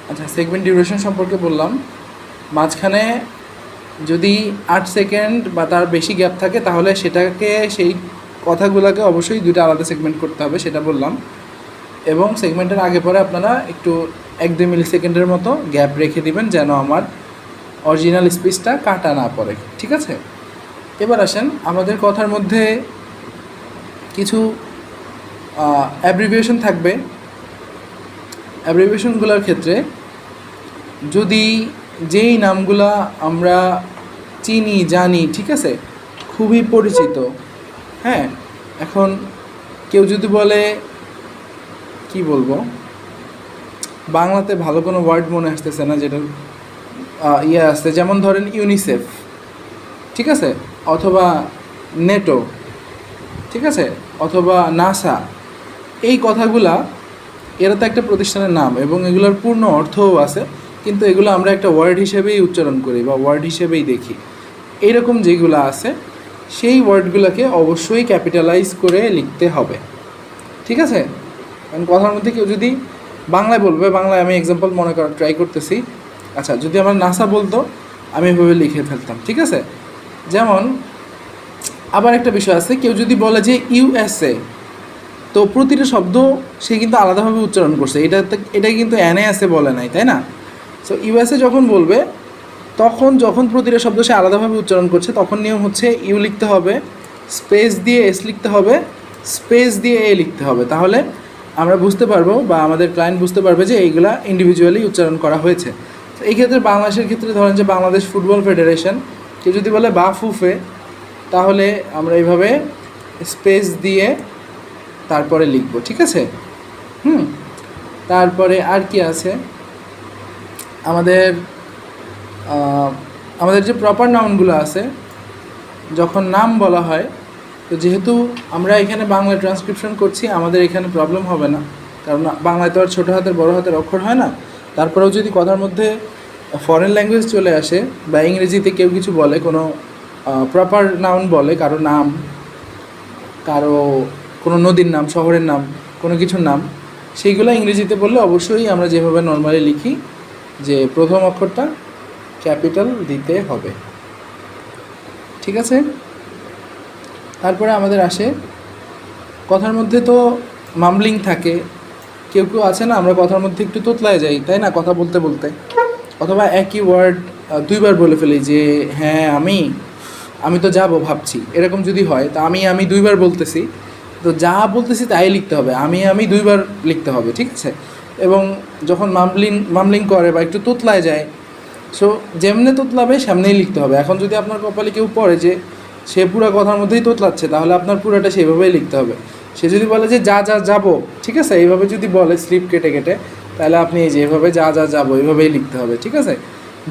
আচ্ছা, সেগমেন্ট ডিউরেশন সম্পর্কে বললাম। মাঝখানে যদি 8 সেকেন্ড বা তার বেশি গ্যাপ থাকে, তাহলে সেই কথাগুলোকে অবশ্যই দুটো আলাদা সেগমেন্ট করতে হবে, সেটা বললাম। এবং সেগমেন্টের আগে পরে আপনারা একটু 1-2 মিলি সেকেন্ডের মতো গ্যাপ রেখে দিবেন, যেন আমার অরিজিনাল স্পিচটা কাটা না পড়ে, ঠিক আছে? এবার আসেন, আমাদের কথার মধ্যে কিছু অ্যাব্রিভিয়েশন থাকবে। অ্যাব্রিভিয়েশনগুলোর ক্ষেত্রে যদি যেই নামগুলা আমরা চিনি, জানি, ঠিক আছে, খুবই পরিচিত, হ্যাঁ, এখন কেউ যদি বলে, কি বলবো, বাংলাতে ভালো কোনো ওয়ার্ড মনে আসতেছে না যেটা আসছে, যেমন ধরেন ইউনিসেফ, ঠিক আছে, অথবা নেটো, ঠিক আছে, অথবা নাসা। এই কথাগুলা, এরা তো একটা প্রতিষ্ঠানের নাম এবং এগুলোর পূর্ণ অর্থও আছে, কিন্তু এগুলো আমরা একটা ওয়ার্ড হিসেবেই উচ্চারণ করি বা ওয়ার্ড হিসেবেই দেখি। এইরকম যেগুলো আছে সেই ওয়ার্ডগুলোকে অবশ্যই ক্যাপিটালাইজ করে লিখতে হবে, ঠিক আছে? কারণ কথার মধ্যে কেউ যদি বাংলায় বলবে, বাংলায় আমি এক্সাম্পল মনে করার ট্রাই করতেছি। আচ্ছা, যদি আমার নাসা বলতো আমি এভাবে লিখে ফেলতাম, ঠিক আছে? যেমন আবার একটা বিষয় আছে, কেউ যদি বলে যে ইউএসএ, তো প্রতিটা শব্দ সে কিন্তু আলাদাভাবে উচ্চারণ করছে, এটা কিন্তু এনএএসএ বলে নাই, তাই না? সো ইউএসএ যখন বলবে, যখন প্রতিটা শব্দ সে আলাদাভাবে উচ্চারণ করছে, তখন নিয়ম হচ্ছে ইউ লিখতে হবে, স্পেস দিয়ে এস লিখতে হবে, স্পেস দিয়ে এ লিখতে হবে। তাহলে আমরা বুঝতে পারবো বা আমাদের ক্লায়েন্ট বুঝতে পারবে যে এইগুলা ইন্ডিভিজুয়ালি উচ্চারণ করা হয়েছে। তো এই ক্ষেত্রে বাংলাদেশের ক্ষেত্রে ধরেন যে বাংলাদেশ ফুটবল ফেডারেশন, কেউ যদি বলে বাফুফে, তাহলে আমরা এইভাবে স্পেস দিয়ে তারপরে লিখব, ঠিক আছে? তারপরে আর কি আছে আমাদের? আমাদের যে প্রপার নাউনগুলো আছে, যখন নাম বলা হয়, তো যেহেতু আমরা এখানে বাংলা ট্রান্সক্রিপশন করছি, আমাদের এখানে প্রবলেম হবে না, কারণ বাংলায় তো আর ছোটো হাতের বড় হাতের অক্ষর হয় না। তারপরেও যদি কথার মধ্যে ফরেন ল্যাঙ্গুয়েজ চলে আসে বা ইংরেজিতে কেউ কিছু বলে, কোনো প্রপার নাউন বলে, কারো নাম, কারো কোনো নদীর নাম, শহরের নাম, কোনো কিছুর নাম, সেইগুলো ইংরেজিতে বললে অবশ্যই আমরা যেভাবে নর্মালি লিখি যে প্রথম অক্ষরটা ক্যাপিটাল দিতে হবে, ঠিক আছে? তারপরে আমাদের আসে কথার মধ্যে তো মামলিং থাকে, কেউ কেউ আছে না, আমরা কথার মধ্যে একটু তোতলায় যাই, তাই না, কথা বলতে বলতে, অথবা একই ওয়ার্ড দুইবার বলে ফেলি, যে হ্যাঁ আমি তো যাবো ভাবছি, এরকম যদি হয়, তা আমি দুইবার বলতেছি, তো যা বলতেছি তাই লিখতে হবে, আমি দুইবার লিখতে হবে, ঠিক আছে? এবং যখন মামলিং করে বা একটু তোতলায় যায়, সো যেমনে তোতলাবে সামনেই লিখতে হবে। এখন যদি আপনার কপালে কেউ পড়ে যে সে পুরো কথার মধ্যেই তোতলাচ্ছে, তাহলে আপনার পুরোটা সেইভাবেই লিখতে হবে। সে যদি বলে যে যা যাবো, ঠিক আছে, এইভাবে যদি বলে স্লিপ কেটে কেটে, তাহলে আপনি এই যে এভাবে যা যাবো এইভাবেই লিখতে হবে, ঠিক আছে?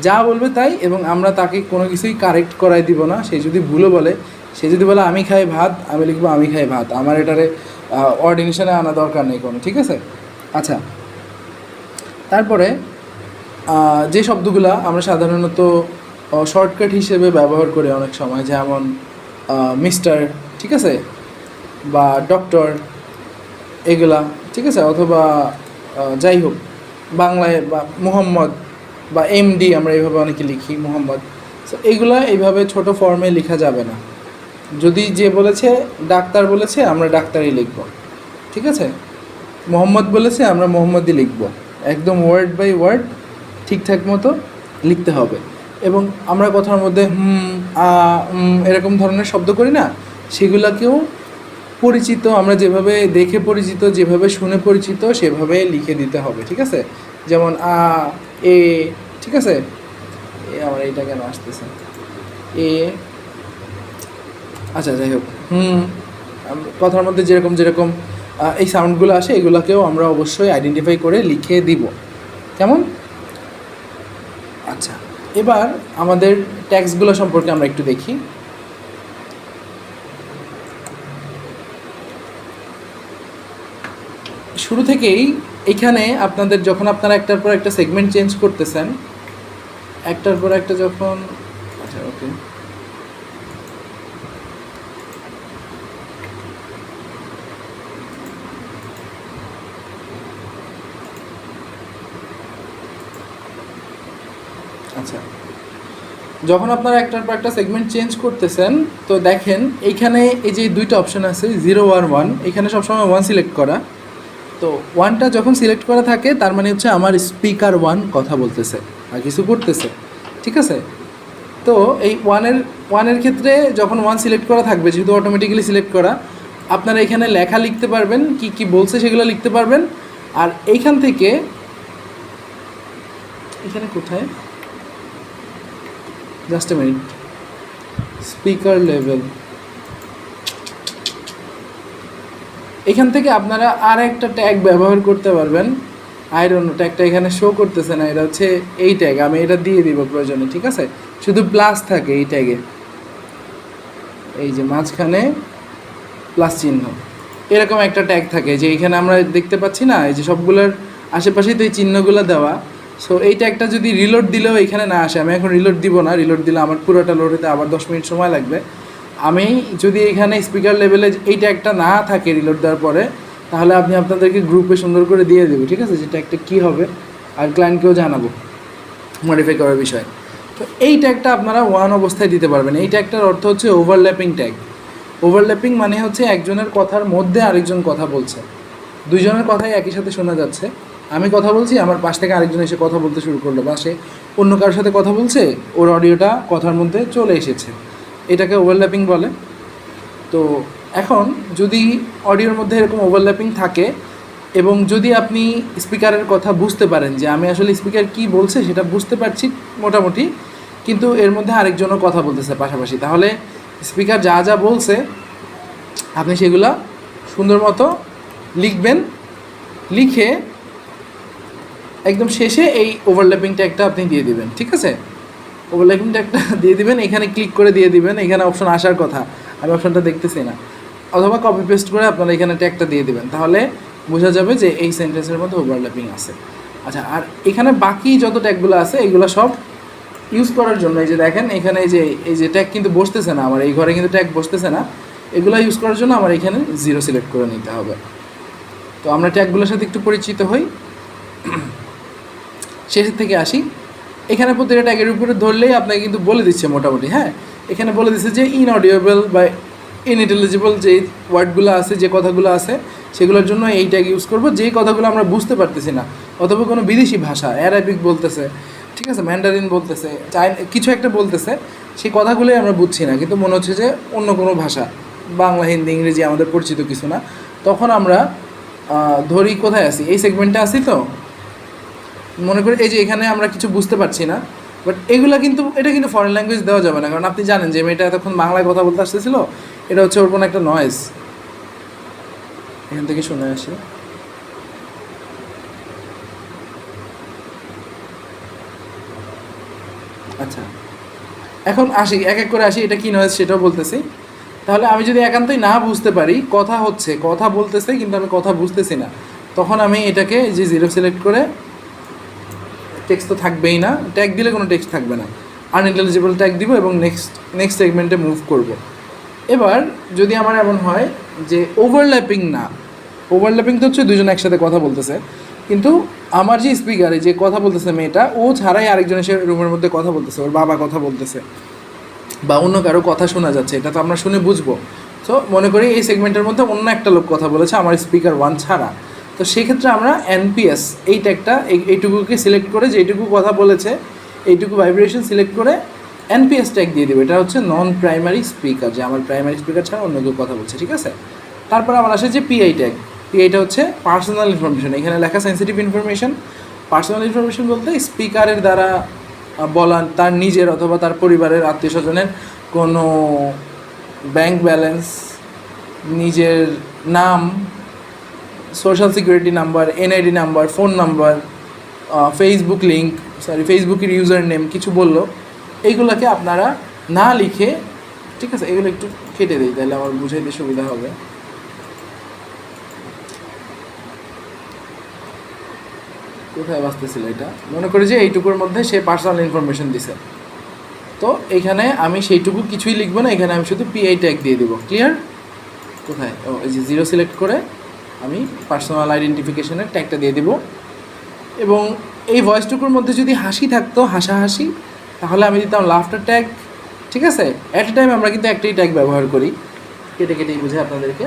যা বলবে তাই, এবং আমরা তাকে কোনো কিছুই কারেক্ট করাই দিব না। সে যদি ভুলও বলে, সে যদি বলে আমি খাই ভাত, আমি লিখবো আমি খাই ভাত, আমার এটারে অর্ডিনেশনে আনা দরকার নেই কোনো, ঠিক আছে? আচ্ছা, তারপরে যে শব্দগুলো আমরা সাধারণত শর্টকাট হিসেবে ব্যবহার করি অনেক সময়, যেমন মিস্টার, ঠিক আছে, বা ডক্টর, এগুলা, ঠিক আছে, অথবা যাই হোক বাংলায় বা মুহাম্মদ বা এমডি, আমরা এইভাবে অনেকে লিখি মুহাম্মদ। সো এইগুলা এইভাবে ছোট ফর্মে লেখা যাবে না। যদি যে বলেছে ডাক্তার বলেছে, আমরা ডাক্তারই লিখব, ঠিক আছে? মোহাম্মদ বলেছে, আমরা মোহাম্মদই লিখব, একদম ওয়ার্ড বাই ওয়ার্ড ঠিকঠাক মতো লিখতে হবে। এবং আমরা কথার মধ্যে এরকম ধরনের শব্দ করি না, সেগুলোকেও পরিচিত, আমরা যেভাবে দেখে পরিচিত, যেভাবে শুনে পরিচিত, সেভাবে লিখে দিতে হবে, ঠিক আছে? যেমন এ, ঠিক আছে, আমার এইটা কেন আসতেছে এ, আচ্ছা যাই হোক, কথার মধ্যে যেরকম যেরকম এই সাউন্ডগুলো আসে, এগুলোকেও আমরা অবশ্যই আইডেন্টিফাই করে লিখে দিব, কেমন? আচ্ছা, এবার আমাদের ট্যাক্সগুলো সম্পর্কে আমরা একটু দেখি। শুরু থেকেই এখানে আপনাদের যখন আপনারা একটার পর একটা সেগমেন্ট চেঞ্জ করতেছেন, একটার পর একটা যখন, আচ্ছা ওকে, আচ্ছা, যখন আপনারা একটার পর একটা সেগমেন্ট চেঞ্জ করতেছেন, তো দেখেন এইখানে এই যে দুইটা অপশন আছে 0 আর 1, এখানে সবসময় 1 সিলেক্ট করা। তো 1টা যখন সিলেক্ট করা থাকে, তার মানে হচ্ছে আমার স্পিকার 1 কথা বলতেছে আর কিছু করতেছে, ঠিক আছে? তো এই ওয়ানের ক্ষেত্রে যখন 1 সিলেক্ট করা থাকবে, যেহেতু অটোমেটিক্যালি সিলেক্ট করা, আপনারা এখানে লেখা লিখতে পারবেন, কি কি বলছে সেগুলো লিখতে পারবেন। আর এইখান থেকে এখানে কোথায়, just a minute, speaker level, এখান থেকে আপনারা আর একটা ট্যাগ ব্যবহার করতে পারবেন। আই ডোন্ট নো, ট্যাগটা এখানে শো করতেছে না, এটা হচ্ছে এই ট্যাগ, আমি এটা দিয়ে দিব প্রয়োজনে, ঠিক আছে? শুধু প্লাস থাকে এই ট্যাগে, এই যে মাঝখানে প্লাস চিহ্ন, এরকম একটা ট্যাগ থাকে, যে এখানে আমরা দেখতে পাচ্ছি না, এই যে সবগুলোর আশেপাশেই তো এই চিহ্নগুলো দেওয়া। সো এই ট্যাগটা যদি রিলোড দিলেও এখানে না আসে, আমি এখন রিলোড দিব না, রিলোড দিলে আমার পুরোটা লোড হতে আবার 10 মিনিট সময় লাগবে। আমি যদি এখানে স্পিকার লেভেলে এই ট্যাগটা না থাকে রিলোড দেওয়ার পরে, তাহলে আপনি আপনাদেরকে গ্রুপে সুন্দর করে দিয়ে দেবো, ঠিক আছে, যে ট্যাগটা কী হবে, আর ক্লায়েন্টকেও জানাবো মডিফাই করার বিষয়। তো এই ট্যাগটা আপনারা 1 অবস্থায় দিতে পারবেন। এই ট্যাগটার অর্থ হচ্ছে ওভারল্যাপিং ট্যাগ। ওভারল্যাপিং মানে হচ্ছে একজনের কথার মধ্যে আরেকজন কথা বলছে, দুইজনের কথাই একই সাথে শোনা যাচ্ছে। আমি কথা বলছি, আমার পাশ থেকে আরেকজন এসে কথা বলতে শুরু করলো, বা সে অন্য কারোর সাথে কথা বলছে, ওর অডিওটা কথার মধ্যে চলে এসেছে, এটাকে ওভারল্যাপিং বলে। তো এখন যদি অডিওর মধ্যে এরকম ওভারল্যাপিং থাকে, এবং যদি আপনি স্পিকারের কথা বুঝতে পারেন, যে আমি আসলে স্পিকার কি বলছে সেটা বুঝতে পারছি মোটামুটি, কিন্তু এর মধ্যে আরেকজনও কথা বলতেছে পাশাপাশি, তাহলে স্পিকার যা যা বলছে আপনি সেগুলা সুন্দর মতো লিখবেন, লিখে একদম শেষে এই ওভারল্যাপিং ট্যাগটা আপনি দিয়ে দিবেন। ঠিক আছে, ওভারল্যাপিং ট্যাগটা দিয়ে দিবেন, এখানে ক্লিক করে দিয়ে দিবেন, এখানে অপশন আসার কথা, আমি অপশনটা দেখতেছি না, অথবা কপি পেস্ট করে আপনারা এখানে ট্যাগটা দিয়ে দিবেন, তাহলে বোঝা যাবে যে এই সেন্টেন্সের মধ্যে ওভারল্যাপিং আছে। আচ্ছা, আর এখানে বাকি যত ট্যাগগুলো আছে এগুলো সব ইউজ করার জন্য এই যে দেখেন এখানে এই যে ট্যাগ কিন্তু বসতেছে না, আমার এই ঘরে কিন্তু ট্যাগ বসতেছে না, এগুলো ইউজ করার জন্য আমার এখানে 0 সিলেক্ট করে নিতে হবে। তো আমরা ট্যাগগুলোর সাথে একটু পরিচিত হই, শেষের থেকে আসি। এখানে প্রতিটা ট্যাগের উপরে ধরলেই আপনাকে কিন্তু বলে দিচ্ছে মোটামুটি, হ্যাঁ এখানে বলে দিচ্ছে যে ইনঅডিয়েবল বা ইনইন্টেলিজিবল যে ওয়ার্ডগুলো আছে, যে কথাগুলো আছে সেগুলোর জন্য এই ট্যাগ ইউজ করব, যেই কথাগুলো আমরা বুঝতে পারতেছি না, অথবা কোনো বিদেশি ভাষা অ্যারাবিক বলতেছে, ঠিক আছে, ম্যান্ডারিন বলতেছে, কিছু একটা বলতেছে, সেই কথাগুলোই আমরা বুঝছি না, কিন্তু মনে হচ্ছে যে অন্য কোনো ভাষা, বাংলা হিন্দি ইংরেজি আমাদের পরিচিত কিছু না, তখন আমরা ধরি কোথায় আছি, এই সেগমেন্টে আছি। তো মনে করি এই যে এখানে আমরা কিছু বুঝতে পারছি না, বাট এগুলো কিন্তু এটা কিন্তু ফরেন ল্যাঙ্গুয়েজ দেওয়া যাবে না, কারণ আপনি জানেন যে মেয়েটা এতক্ষণ বাংলায় কথা বলতে আসতেছিল, এটা হচ্ছে ওর কোনো একটা নয়েজ। এখান থেকে শুনে আসি। আচ্ছা, এখন আসি এক এক করে আসি, এটা কী নয়েজ সেটাও বলতেছি। তাহলে আমি যদি একান্তই না বুঝতে পারি, কথা হচ্ছে, কথা বলতেছে কিন্তু আমি কথা বুঝতেছি না, তখন আমি এটাকে যে 0 সিলেক্ট করে, টেক্সট তো থাকবেই না, ট্যাগ দিলে কোনো টেক্সট থাকবে না, আনইন্টেলিজিবল ট্যাগ দিব এবং নেক্সট সেগমেন্টে মুভ করব। এবার যদি আমার এমন হয় যে ওভারল্যাপিং না, ওভারল্যাপিং তো হচ্ছে দুজন একসাথে কথা বলতেছে, কিন্তু আমার যে স্পিকারে যে কথা বলতেছে মেয়েটা, ও ছাড়াই আরেকজন এসে রুমের মধ্যে কথা বলতেছে, ওর বাবা কথা বলতেছে বা অন্য কারো কথা শোনা যাচ্ছে, এটা তো আমরা শুনে বুঝবো। সো মনে করি এই সেগমেন্টের মধ্যে অন্য একটা লোক কথা বলেছে আমার স্পিকার 1 ছাড়া, তো সেক্ষেত্রে আমরা এনপিএস এই ট্যাগটা এইটুকুকে সিলেক্ট করে, যেইটুকু কথা বলেছে এইটুকু ভাইব্রেশন সিলেক্ট করে এনপিএস ট্যাগ দিয়ে দেবে, এটা হচ্ছে নন প্রাইমারি স্পিকার, যে আমার প্রাইমারি স্পিকার ছাড়া অন্য কেউ কথা বলছে। ঠিক আছে, তারপর আমার আসে যে পিআই ট্যাগ। পিআইটা হচ্ছে পার্সোনাল ইনফরমেশন, এখানে লেখা সেন্সিটিভ ইনফরমেশন। পার্সোনাল ইনফরমেশন বলতে স্পিকারের দ্বারা বলা তার নিজের অথবা তার পরিবারের আত্মীয় স্বজনের কোনো ব্যাংক ব্যালেন্স, নিজের নাম, social security number, NID number, phone number, Facebook link, ফেসবুকের ইউজার নেম কিছু বললো, এইগুলোকে আপনারা না লিখে, ঠিক আছে, এগুলো একটু কেটে দিই তাহলে আমার বুঝাইতে সুবিধা হবে। কোথায় বাঁচতেছিল এটা, মনে করি যে এইটুকুর মধ্যে সে পার্সোনাল ইনফরমেশন দিছে, তো এখানে আমি সেইটুকু কিছুই লিখবো না, এখানে আমি শুধু পিআই ট্যাগ দিয়ে দেবো। ক্লিয়ার? কোথায়, ও এই যে 0 সিলেক্ট করে আমি পার্সোনাল আইডেন্টিফিকেশনের ট্যাগটা দিয়ে দেবো। এবং এই ভয়েসটুকুর মধ্যে যদি হাসি থাকতো, হাসাহাসি, তাহলে আমি দিতাম লাফটার ট্যাগ। ঠিক আছে, অ্যাট এ টাইম আমরা কিন্তু একটাই ট্যাগ ব্যবহার করি, কেটে কেটেই বুঝে আপনাদেরকে।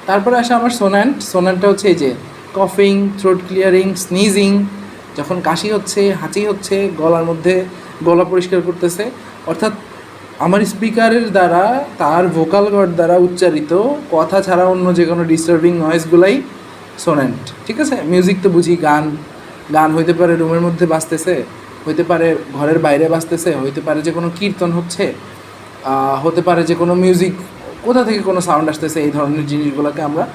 তারপরে আসে আমার সোন্যান্ট। সোন্যান্টটা হচ্ছে এই যে কফিং, থ্রোট ক্লিয়ারিং, স্নিজিং, যখন কাশি হচ্ছে, হাঁচি হচ্ছে, গলার মধ্যে গলা পরিষ্কার করতেছে, অর্থাৎ আমার স্পিকারের দ্বারা, তার ভোকাল কর্ড দ্বারা উচ্চারিত কথা ছাড়া অন্য যে কোনো ডিস্টার্বিং নয়েজগুলাই সোন্যান্ট। ঠিক আছে, মিউজিক তো বুঝি, গান, গান হইতে পারে রুমের মধ্যে বাজতেছে, হইতে পারে ঘরের বাইরে বাজতেছে, হইতে পারে যে কোনো কীর্তন হচ্ছে, হতে পারে যে কোনো মিউজিক, কোথা থেকে কোনো সাউন্ড আসতেছে, এই ধরনের জিনিসগুলোকে আমরা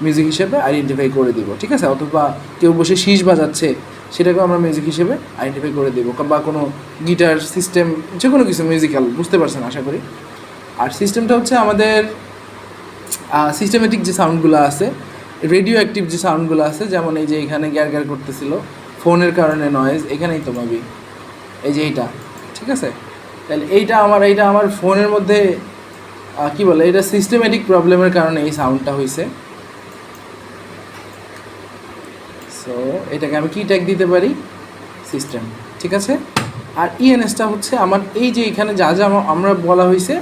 মিউজিক হিসেবে আইডেন্টিফাই করে দিব। ঠিক আছে, অথবা কেউ বসে শীষ বাজাচ্ছে, সেটাকেও আমরা মিউজিক হিসেবে আইডেন্টিফাই করে দেবো, বা কোনো গিটার সিস্টেম, যে কোনো কিছু মিউজিক্যাল, বুঝতে পারছেন আশা করি। আর সিস্টেমটা হচ্ছে আমাদের সিস্টেমেটিক যে সাউন্ডগুলো আছে, রেডিও অ্যাক্টিভ যে সাউন্ডগুলো আছে, যেমন এই যে এখানে গ্যার গ্যার করতেছিল, ফোনের কারণে নয়েজ, এখানেই তো ভাবি এই যে এইটা। ঠিক আছে, তাহলে এইটা আমার ফোনের মধ্যে কী বলে, এটা সিস্টেমেটিক প্রবলেমের কারণে এই সাউন্ডটা হয়েছে। সো এটাকে আমি কি ট্যাগ দিতে পারি, সিস্টেম। ঠিক আছে, আর ইএনএসটা হচ্ছে আমার এই যে এখানে যা যা আমরা বলা হয়েছে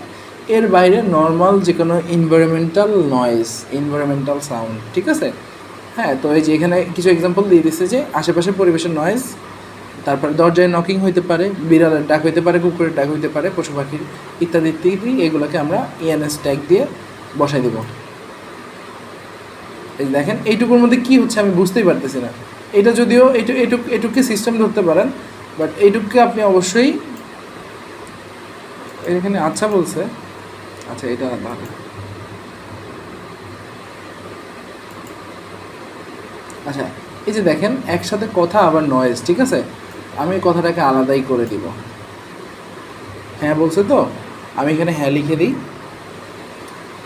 এর বাইরে নর্মাল যে কোনো এনভায়রনমেন্টাল নয়েজ, এনভায়রনমেন্টাল সাউন্ড। ঠিক আছে, হ্যাঁ, তো এই যে এখানে কিছু এক্সাম্পল দিয়ে দিচ্ছে যে আশেপাশে পরিবেশের নয়েজ, তারপরে দরজায় নকিং হইতে পারে, বিড়ালের ডাক হইতে পারে, কুকুরের ডাক হইতে পারে, পশু পাখির ইত্যাদি ইত্যাদি, এগুলোকে আমরা ইএনএস ট্যাগ দিয়ে বসাই দেবো। এই দেখেন এইটুকুর মধ্যে কী হচ্ছে আমি বুঝতেই পারতেছি না। এটা যদিও এটুককে সিস্টেম ধরতে পারেন, বাট এইটুককে আপনি অবশ্যই, এখানে আচ্ছা বলছে, আচ্ছা এটা ভালো। আচ্ছা এই যে দেখেন একসাথে কথা আবার নয়েজ, ঠিক আছে, আমি কথাটাকে আলাদাই করে দিব। হ্যাঁ বলছে তো, আমি এখানে হ্যাঁ লিখে দিই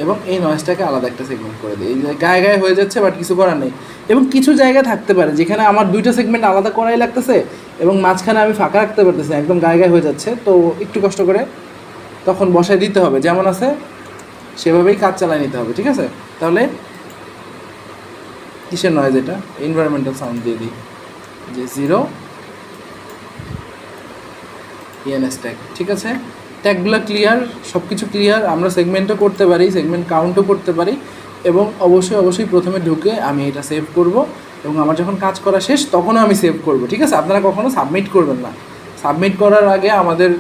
এবং এই নয়েজটাকে আলাদা একটা সেগমেন্ট করে দিই। এই যে গায়ে গায়ে হয়ে যাচ্ছে বাট কিছু করার নেই। এবং কিছু জায়গা থাকতে পারে যেখানে আমার দুইটা সেগমেন্ট আলাদা করাই লাগতেছে এবং মাঝখানে আমি ফাঁকা রাখতে পারতেছি না, একদম গায়ে গায়ে হয়ে যাচ্ছে, তো একটু কষ্ট করে তখন বসায় দিতে হবে, যেমন আছে সেভাবেই কাজ চালিয়ে নিতে হবে, ঠিক আছে। তাহলে কিসের নয়েজ এটা, এনভায়রনমেন্টাল সাউন্ড দিয়ে দিই যে 0 ইএনএস ট্যাগ, ঠিক আছে। ট্যাগগুলো ক্লিয়ার, সব কিছু ক্লিয়ার, আমরা সেগমেন্টও করতে পারি, সেগমেন্ট কাউন্টও করতে পারি এবং অবশ্যই প্রথমে ঢুকে আমি এটা সেভ করব এবং আমার যখন কাজ করা শেষ তখনও আমি সেভ করব, ঠিক আছে। আপনারা কখনও সাবমিট করবেন না, সাবমিট করার আগে আমাদের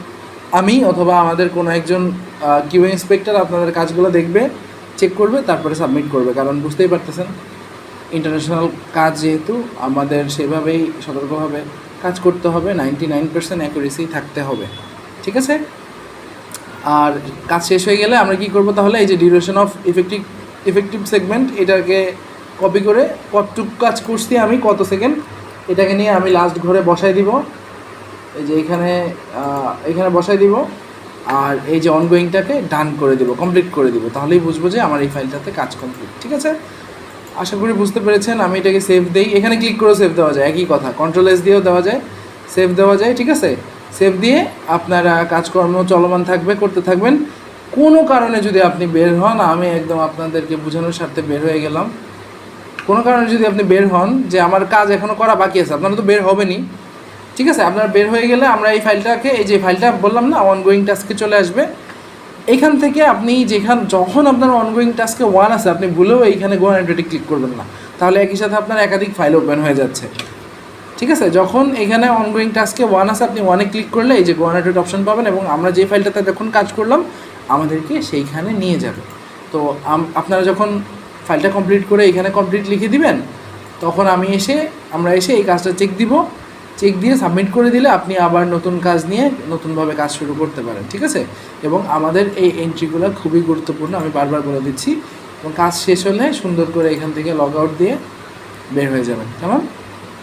আমি অথবা আমাদের কোনো একজন কিউ ইন্সপেক্টর আপনাদের কাজগুলো দেখবে, চেক করবে, তারপরে সাবমিট করবে, কারণ বুঝতেই পারতেছেন ইন্টারন্যাশনাল কাজ যেহেতু আমাদের সেভাবেই সতর্কভাবে কাজ করতে হবে, 99% অ্যাকুরেসি থাকতে হবে, ঠিক আছে। আর কাজ শেষ হয়ে গেলে আমরা কি করব তাহলে, এই যে ডিউরেশন অফ ইফেক্টিভ সেগমেন্ট এটাকে কপি করে কতটুকু কাজ করছি আমি কত সেকেন্ড, এটাকে নিয়ে আমি লাস্ট ঘরে বসাই দিব, এই যে এখানে বসাই দিব আর এই যে অনগোয়িংটাকে ডান করে দিব, কমপ্লিট করে দিব, তাহলেই বুঝবো যে আমার এই ফাইলটাতে কাজ কমপ্লিট, ঠিক আছে। আশা করি বুঝতে পেরেছেন। আমি এটাকে সেভ দেই, এখানে ক্লিক করেও সেভ দেওয়া যায়, একই কথা, কন্ট্রোল এস দিয়েও দেওয়া যায়, সেভ দেওয়া যায়, ঠিক আছে। সেভ দিয়ে আপনারা কাজকর্ম চলমান থাকবে, করতে থাকবেন। কোনো কারণে যদি আপনি বের হন, আমি একদম আপনাদেরকে বোঝানোর স্বার্থে বের হয়ে গেলাম, কোনো কারণে যদি আপনি বের হন যে আমার কাজ এখনও করা বাকি আছে, আপনারা তো বের হবেনই, ঠিক আছে। আপনারা বের হয়ে গেলে আমরা এই ফাইলটাকে, এই যে ফাইলটা বললাম না অনগোয়িং টাস্কে চলে আসবে, এইখান থেকে আপনি যখন আপনার অনগোয়িং টাস্কে 1 আছে আপনি ভুলেও এইখানে গো অ্যান্ড রেডি ক্লিক করবেন না, তাহলে একই সাথে আপনার একাধিক ফাইল ওপেন হয়ে যাচ্ছে, ঠিক আছে। যখন এখানে অনগোয়িং টাস্কে 1 আছে আপনি 1-এ ক্লিক করলে এই যে গো অ্যান্ড রেড অপশন পাবেন এবং আমরা যে ফাইলটাতে যখন কাজ করলাম আমাদেরকে সেইখানে নিয়ে যাবে। তো আপনারা যখন ফাইলটা কমপ্লিট করে এখানে কমপ্লিট লিখে দিবেন তখন আমরা এসে এই কাজটা চেক দিব, চেক দিয়ে সাবমিট করে দিলে আপনি আবার নতুন কাজ নিয়ে নতুনভাবে কাজ শুরু করতে পারেন, ঠিক আছে। এবং আমাদের এই এন্ট্রিগুলো খুবই গুরুত্বপূর্ণ, আমি বারবার বলে দিচ্ছি, এবং কাজ শেষ হলে সুন্দর করে এখান থেকে লগ আউট দিয়ে বের হয়ে যাবেন, কেমন।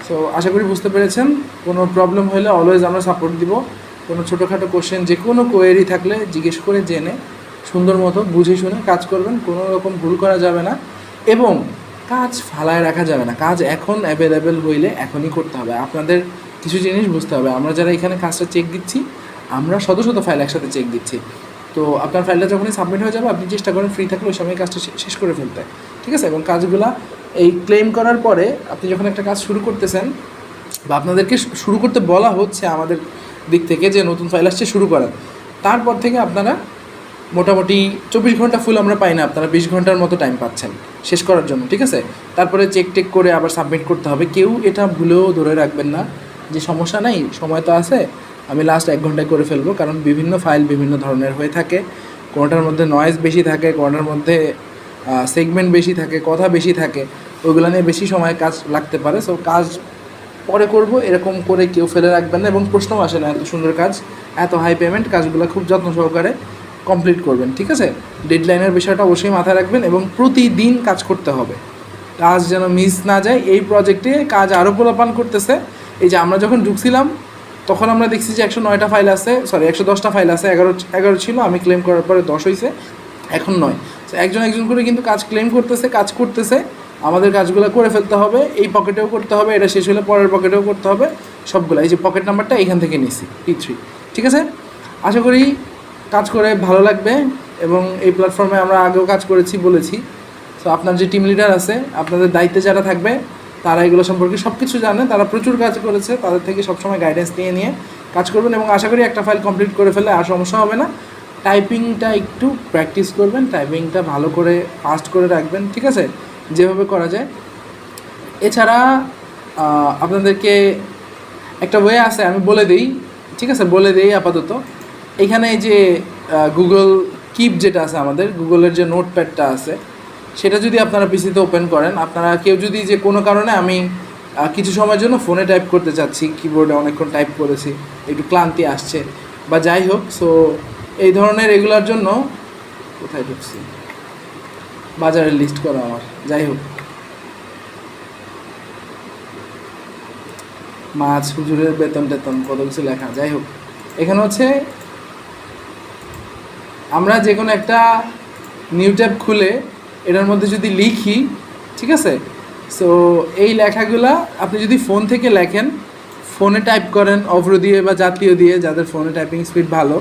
সো আশা করি বুঝতে পেরেছেন। কোনো প্রবলেম হলে অলওয়েজ আমরা সাপোর্ট দিব, কোনো ছোটোখাটো কোশ্চেন যে কোনো কোয়েরি থাকলে জিজ্ঞেস করে জেনে সুন্দর মতো বুঝে শুনে কাজ করবেন, কোনো রকম ভুল করা যাবে না এবং কাজ ফালায় রাখা যাবে না। কাজ এখন অ্যাভেলেবেল হইলে এখনই করতে হবে। আপনাদের কিছু জিনিস বুঝতে হবে, আমরা যারা এখানে কাজটা চেক দিচ্ছি আমরা শত ফাইল একসাথে চেক দিচ্ছি, তো আপনার ফাইলটা যখনই সাবমিট হয়ে যাবে আপনি চেষ্টা করেন ফ্রি থাকলে ওই সময় কাজটা শেষ করে ফেলতে, ঠিক আছে। এবং কাজগুলা এই ক্লেম করার পরে আপনি যখন একটা কাজ শুরু করতেছেন বা আপনাদেরকে শুরু করতে বলা হচ্ছে আমাদের দিক থেকে যে নতুন ফাইল আসছে শুরু করার, তারপর থেকে আপনারা মোটামুটি 24 ঘন্টা ফুল আমরা পাই না, আপনারা 20 ঘন্টার মতো টাইম পাচ্ছেন শেষ করার জন্য, ঠিক আছে। তারপরে চেক করে আবার সাবমিট করতে হবে। কেউ এটা ভুলেও ধরে রাখবেন না যে সমস্যা নাই, সময় তো আছে, আমি লাস্ট 1 ঘন্টায় করে ফেলবো, কারণ বিভিন্ন ফাইল বিভিন্ন ধরনের হয়ে থাকে, কোনোটার মধ্যে নয়েজ বেশি থাকে, কোনোটার মধ্যে সেগমেন্ট বেশি থাকে, কথা বেশি থাকে, ওইগুলো নিয়ে বেশি সময় কাজ লাগতে পারে। সো কাজ পরে করব এরকম করে কেউ ফেলে রাখবেন না এবং প্রশ্নও আসে না, এত সুন্দর কাজ, এত হাই পেমেন্ট, কাজগুলো খুব যত্ন সহকারে কমপ্লিট করবেন, ঠিক আছে। ডেডলাইনের বিষয়টা অবশ্যই মাথায় রাখবেন এবং প্রতিদিন কাজ করতে হবে, কাজ যেন মিস না যায়। এই প্রজেক্টে কাজ আরও পোলাপান করতেছে। এই যে আমরা যখন ঢুকছিলাম তখন আমরা দেখছি যে 109টা ফাইল আছে, 110টা ফাইল আছে, 11 ছিল, আমি ক্লেম করার পরে 10 হয়েছে, এখন 9। একজন করে কিন্তু কাজ ক্লেম করতেছে, আমাদের কাজগুলো করে ফেলতে হবে, এই পকেটেও করতে হবে, এটা শেষ হলে পরের পকেটেও করতে হবে, সবগুলো। এই যে পকেট নাম্বারটা এখান থেকে নিছি P3, ঠিক আছে। আশা করি কাজ করে ভালো লাগবে এবং এই প্ল্যাটফর্মে আমরা আগেও কাজ করেছি বলেছি। সো আপনার যে টিম লিডার আছে, আপনাদের দায়িত্বে যারা থাকবে তারা এগুলো সম্পর্কে সব কিছু জানে, তারা প্রচুর কাজ করেছে, তাদের থেকে সবসময় গাইডেন্স নিয়ে কাজ করবেন এবং আশা করি একটা ফাইল কমপ্লিট করে ফেলে আর সমস্যা হবে না। টাইপিংটা একটু প্র্যাকটিস করবেন, টাইপিংটা ভালো করে ফাস্ট করে রাখবেন, ঠিক আছে, যেভাবে করা যায়। এছাড়া আপনাদেরকে একটা ওয়ে আছে, আমি বলে দিই, ঠিক আছে, বলে দিই আপাতত। এখানে এই যে গুগল কিপ যেটা আছে, আমাদের গুগলের যে নোটপ্যাডটা আছে, সেটা যদি আপনারা পিসিতে ওপেন করেন, আপনারা কেউ যদি যে কোনো কারণে আমি কিছু সময়ের জন্য ফোনে টাইপ করতে চাচ্ছি, কিবোর্ডে অনেকক্ষণ টাইপ করেছি, একটু ক্লান্তি আসছে বা যাই হোক, সো এই ধরনের এগুলোর জন্য কোথায় ঢুকছি, বাজারের লিস্ট করা আমার, যাই হোক, মাছ, হুজুরের বেতন টেতন, কত কিছু লেখা, যাই হোক। এখানে হচ্ছে আমরা যে কোনো একটা নিউ ট্যাব খুলে এটার মধ্যে যদি লিখি, ঠিক আছে, সো এই লেখাগুলা আপনি যদি ফোন থেকে লেখেন, ফোনে টাইপ করেন অভ্র দিয়ে বা জাতীয় দিয়ে, যাদের ফোনে টাইপিং স্পিড ভালো,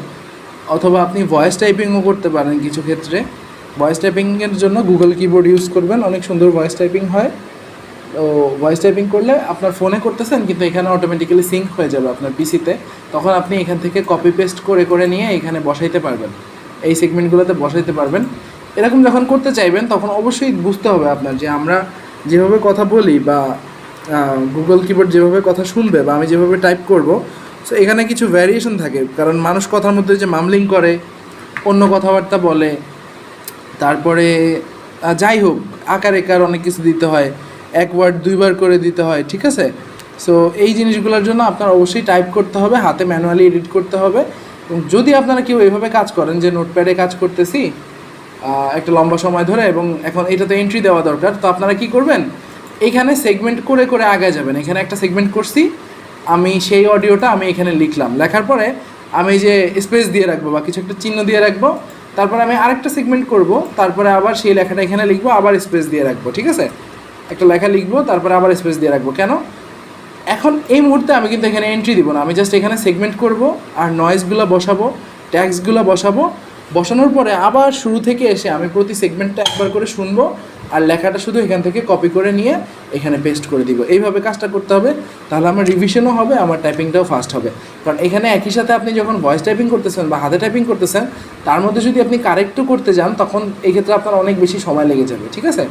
অথবা আপনি ভয়েস টাইপিংও করতে পারেন কিছু ক্ষেত্রে। ভয়েস টাইপিংয়ের জন্য গুগল কিবোর্ড ইউজ করবেন, অনেক সুন্দর ভয়েস টাইপিং হয়। তো ভয়েস টাইপিং করলে আপনার ফোনে করতেছেন কিন্তু এখানে অটোমেটিক্যালি সিঙ্ক হয়ে যাবে আপনার পিসিতে, তখন আপনি এখান থেকে কপি পেস্ট করে করে নিয়ে এখানে বসাইতে পারবেন, এই সেগমেন্টগুলোতে বসাইতে পারবেন। এরকম যখন করতে চাইবেন তখন অবশ্যই বুঝতে হবে আপনার যে আমরা যেভাবে কথা বলি বা গুগল কিবোর্ড যেভাবে কথা শুনবে বা আমি যেভাবে টাইপ করব, সো এখানে কিছু ভ্যারিয়েশন থাকে, কারণ মানুষ কথার মধ্যে যে মামলিং করে, অন্য কথাবার্তা বলে, তারপরে যাই হোক আকার একার অনেক কিছু দিতে হয়, এক ওয়ার্ড দুইবার করে দিতে হয়, ঠিক আছে। সো এই জিনিসগুলোর জন্য আপনার অবশ্যই টাইপ করতে হবে, হাতে ম্যানুয়ালি এডিট করতে হবে। এবং যদি আপনারা কেউ এইভাবে কাজ করেন যে নোটপ্যাডে কাজ করতেছি একটা লম্বা সময় ধরে এবং এখন এটাতে এন্ট্রি দেওয়া দরকার, তো আপনারা কি করবেন, এইখানে সেগমেন্ট করে করে আগে যাবেন। এখানে একটা সেগমেন্ট করছি আমি, সেই অডিওটা আমি এখানে লিখলাম, লেখার পরে আমি যে স্পেস দিয়ে রাখবো বা কিছু একটা চিহ্ন দিয়ে রাখবো, তারপরে আমি আরেকটা সেগমেন্ট করব, তারপরে আবার সেই লেখাটা এখানে লিখবো, আবার স্পেস দিয়ে রাখবো, ঠিক আছে। একটা লেখা লিখবো, তারপরে আবার স্পেস দিয়ে রাখবো। কেন? এখন এই মুহূর্তে আমি কিন্তু এখানে এন্ট্রি দিব না, আমি জাস্ট এখানে সেগমেন্ট করব আর নয়েজগুলো বসাবো, ট্যাক্সগুলো বসাবো, বসানোর পরে আবার শুরু থেকে এসে আমি প্রতি সেগমেন্টটা একবার করে শুনবো আর লেখাটা শুধু এখান থেকে কপি করে নিয়ে এখানে পেস্ট করে দিব। এইভাবে কাজটা করতে হবে, তাহলে আমার রিভিশনও হবে, আমার টাইপিংটাও ফাস্ট হবে। কারণ এখানে একই সাথে আপনি যখন ভয়েস টাইপিং করতেছেন বা হাতে টাইপিং করতেছেন, তার মধ্যে যদি আপনি কারেক্টও করতে যান তখন এই ক্ষেত্রে আপনার অনেক বেশি সময় লেগে যাবে, ঠিক আছে।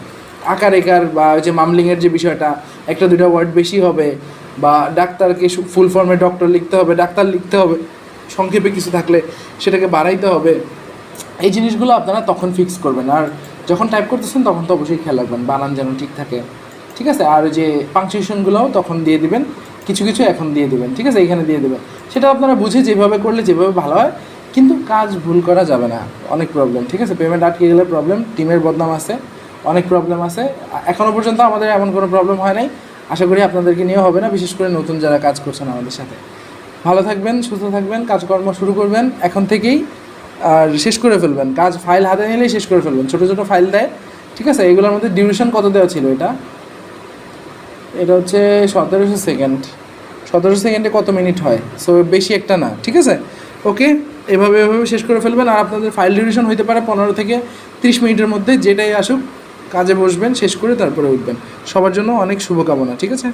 আকার একার বা ওই যে মামলিংয়ের যে বিষয়টা, একটা দুটো ওয়ার্ড বেশি হবে, বা ডাক্তারকে ফুল ফর্মে ডক্টর লিখতে হবে, ডাক্তার লিখতে হবে, সংক্ষেপে কিছু থাকলে সেটাকে বাড়াইতে হবে, এই জিনিসগুলো আপনারা তখন ফিক্স করবেন। আর যখন টাইপ করতেছেন তখন তো অবশ্যই খেয়াল রাখবেন বানান যেন ঠিক থাকে, ঠিক আছে। আর যে পাংচুয়েশনগুলোও তখন দিয়ে দিবেন, কিছু কিছু এখন দিয়ে দিবেন, ঠিক আছে, এখানে দিয়ে দেবেন। সেটা আপনারা বুঝে যেভাবে করলে যেভাবে ভালো হয়, কিন্তু কাজ ভুল করা যাবে না, অনেক প্রবলেম, ঠিক আছে। পেমেন্ট আটকে গেলে প্রবলেম, টিমের বদনাম আছে, অনেক প্রবলেম আছে। এখনও পর্যন্ত আমাদের এমন কোনো প্রবলেম হয় নাই, আশা করি আপনাদেরকে নিয়েও হবে না, বিশেষ করে নতুন যারা কাজ করছেন আমাদের সাথে। ভালো থাকবেন, সুস্থ থাকবেন, কাজকর্ম শুরু করবেন এখন থেকেই, আর শেষ করে ফেলবেন কাজ, ফাইল হাতে নিলেই শেষ করে ফেলবেন। ছোটো ছোটো ফাইল দেয়, ঠিক আছে। এগুলোর মধ্যে ডিউরেশন কত দেওয়া ছিল, এটা হচ্ছে 1700 সেকেন্ড, 1700 সেকেন্ডে কত মিনিট হয়, সো বেশি একটা না, ঠিক আছে। ওকে, এভাবে শেষ করে ফেলবেন। আর আপনাদের ফাইল ডিউরেশন হইতে পারে 15 থেকে 30 মিনিটের মধ্যে, যেটাই আসুক কাজে বসবেন, শেষ করে তারপরে উঠবেন। সবার জন্য অনেক শুভকামনা, ঠিক আছে।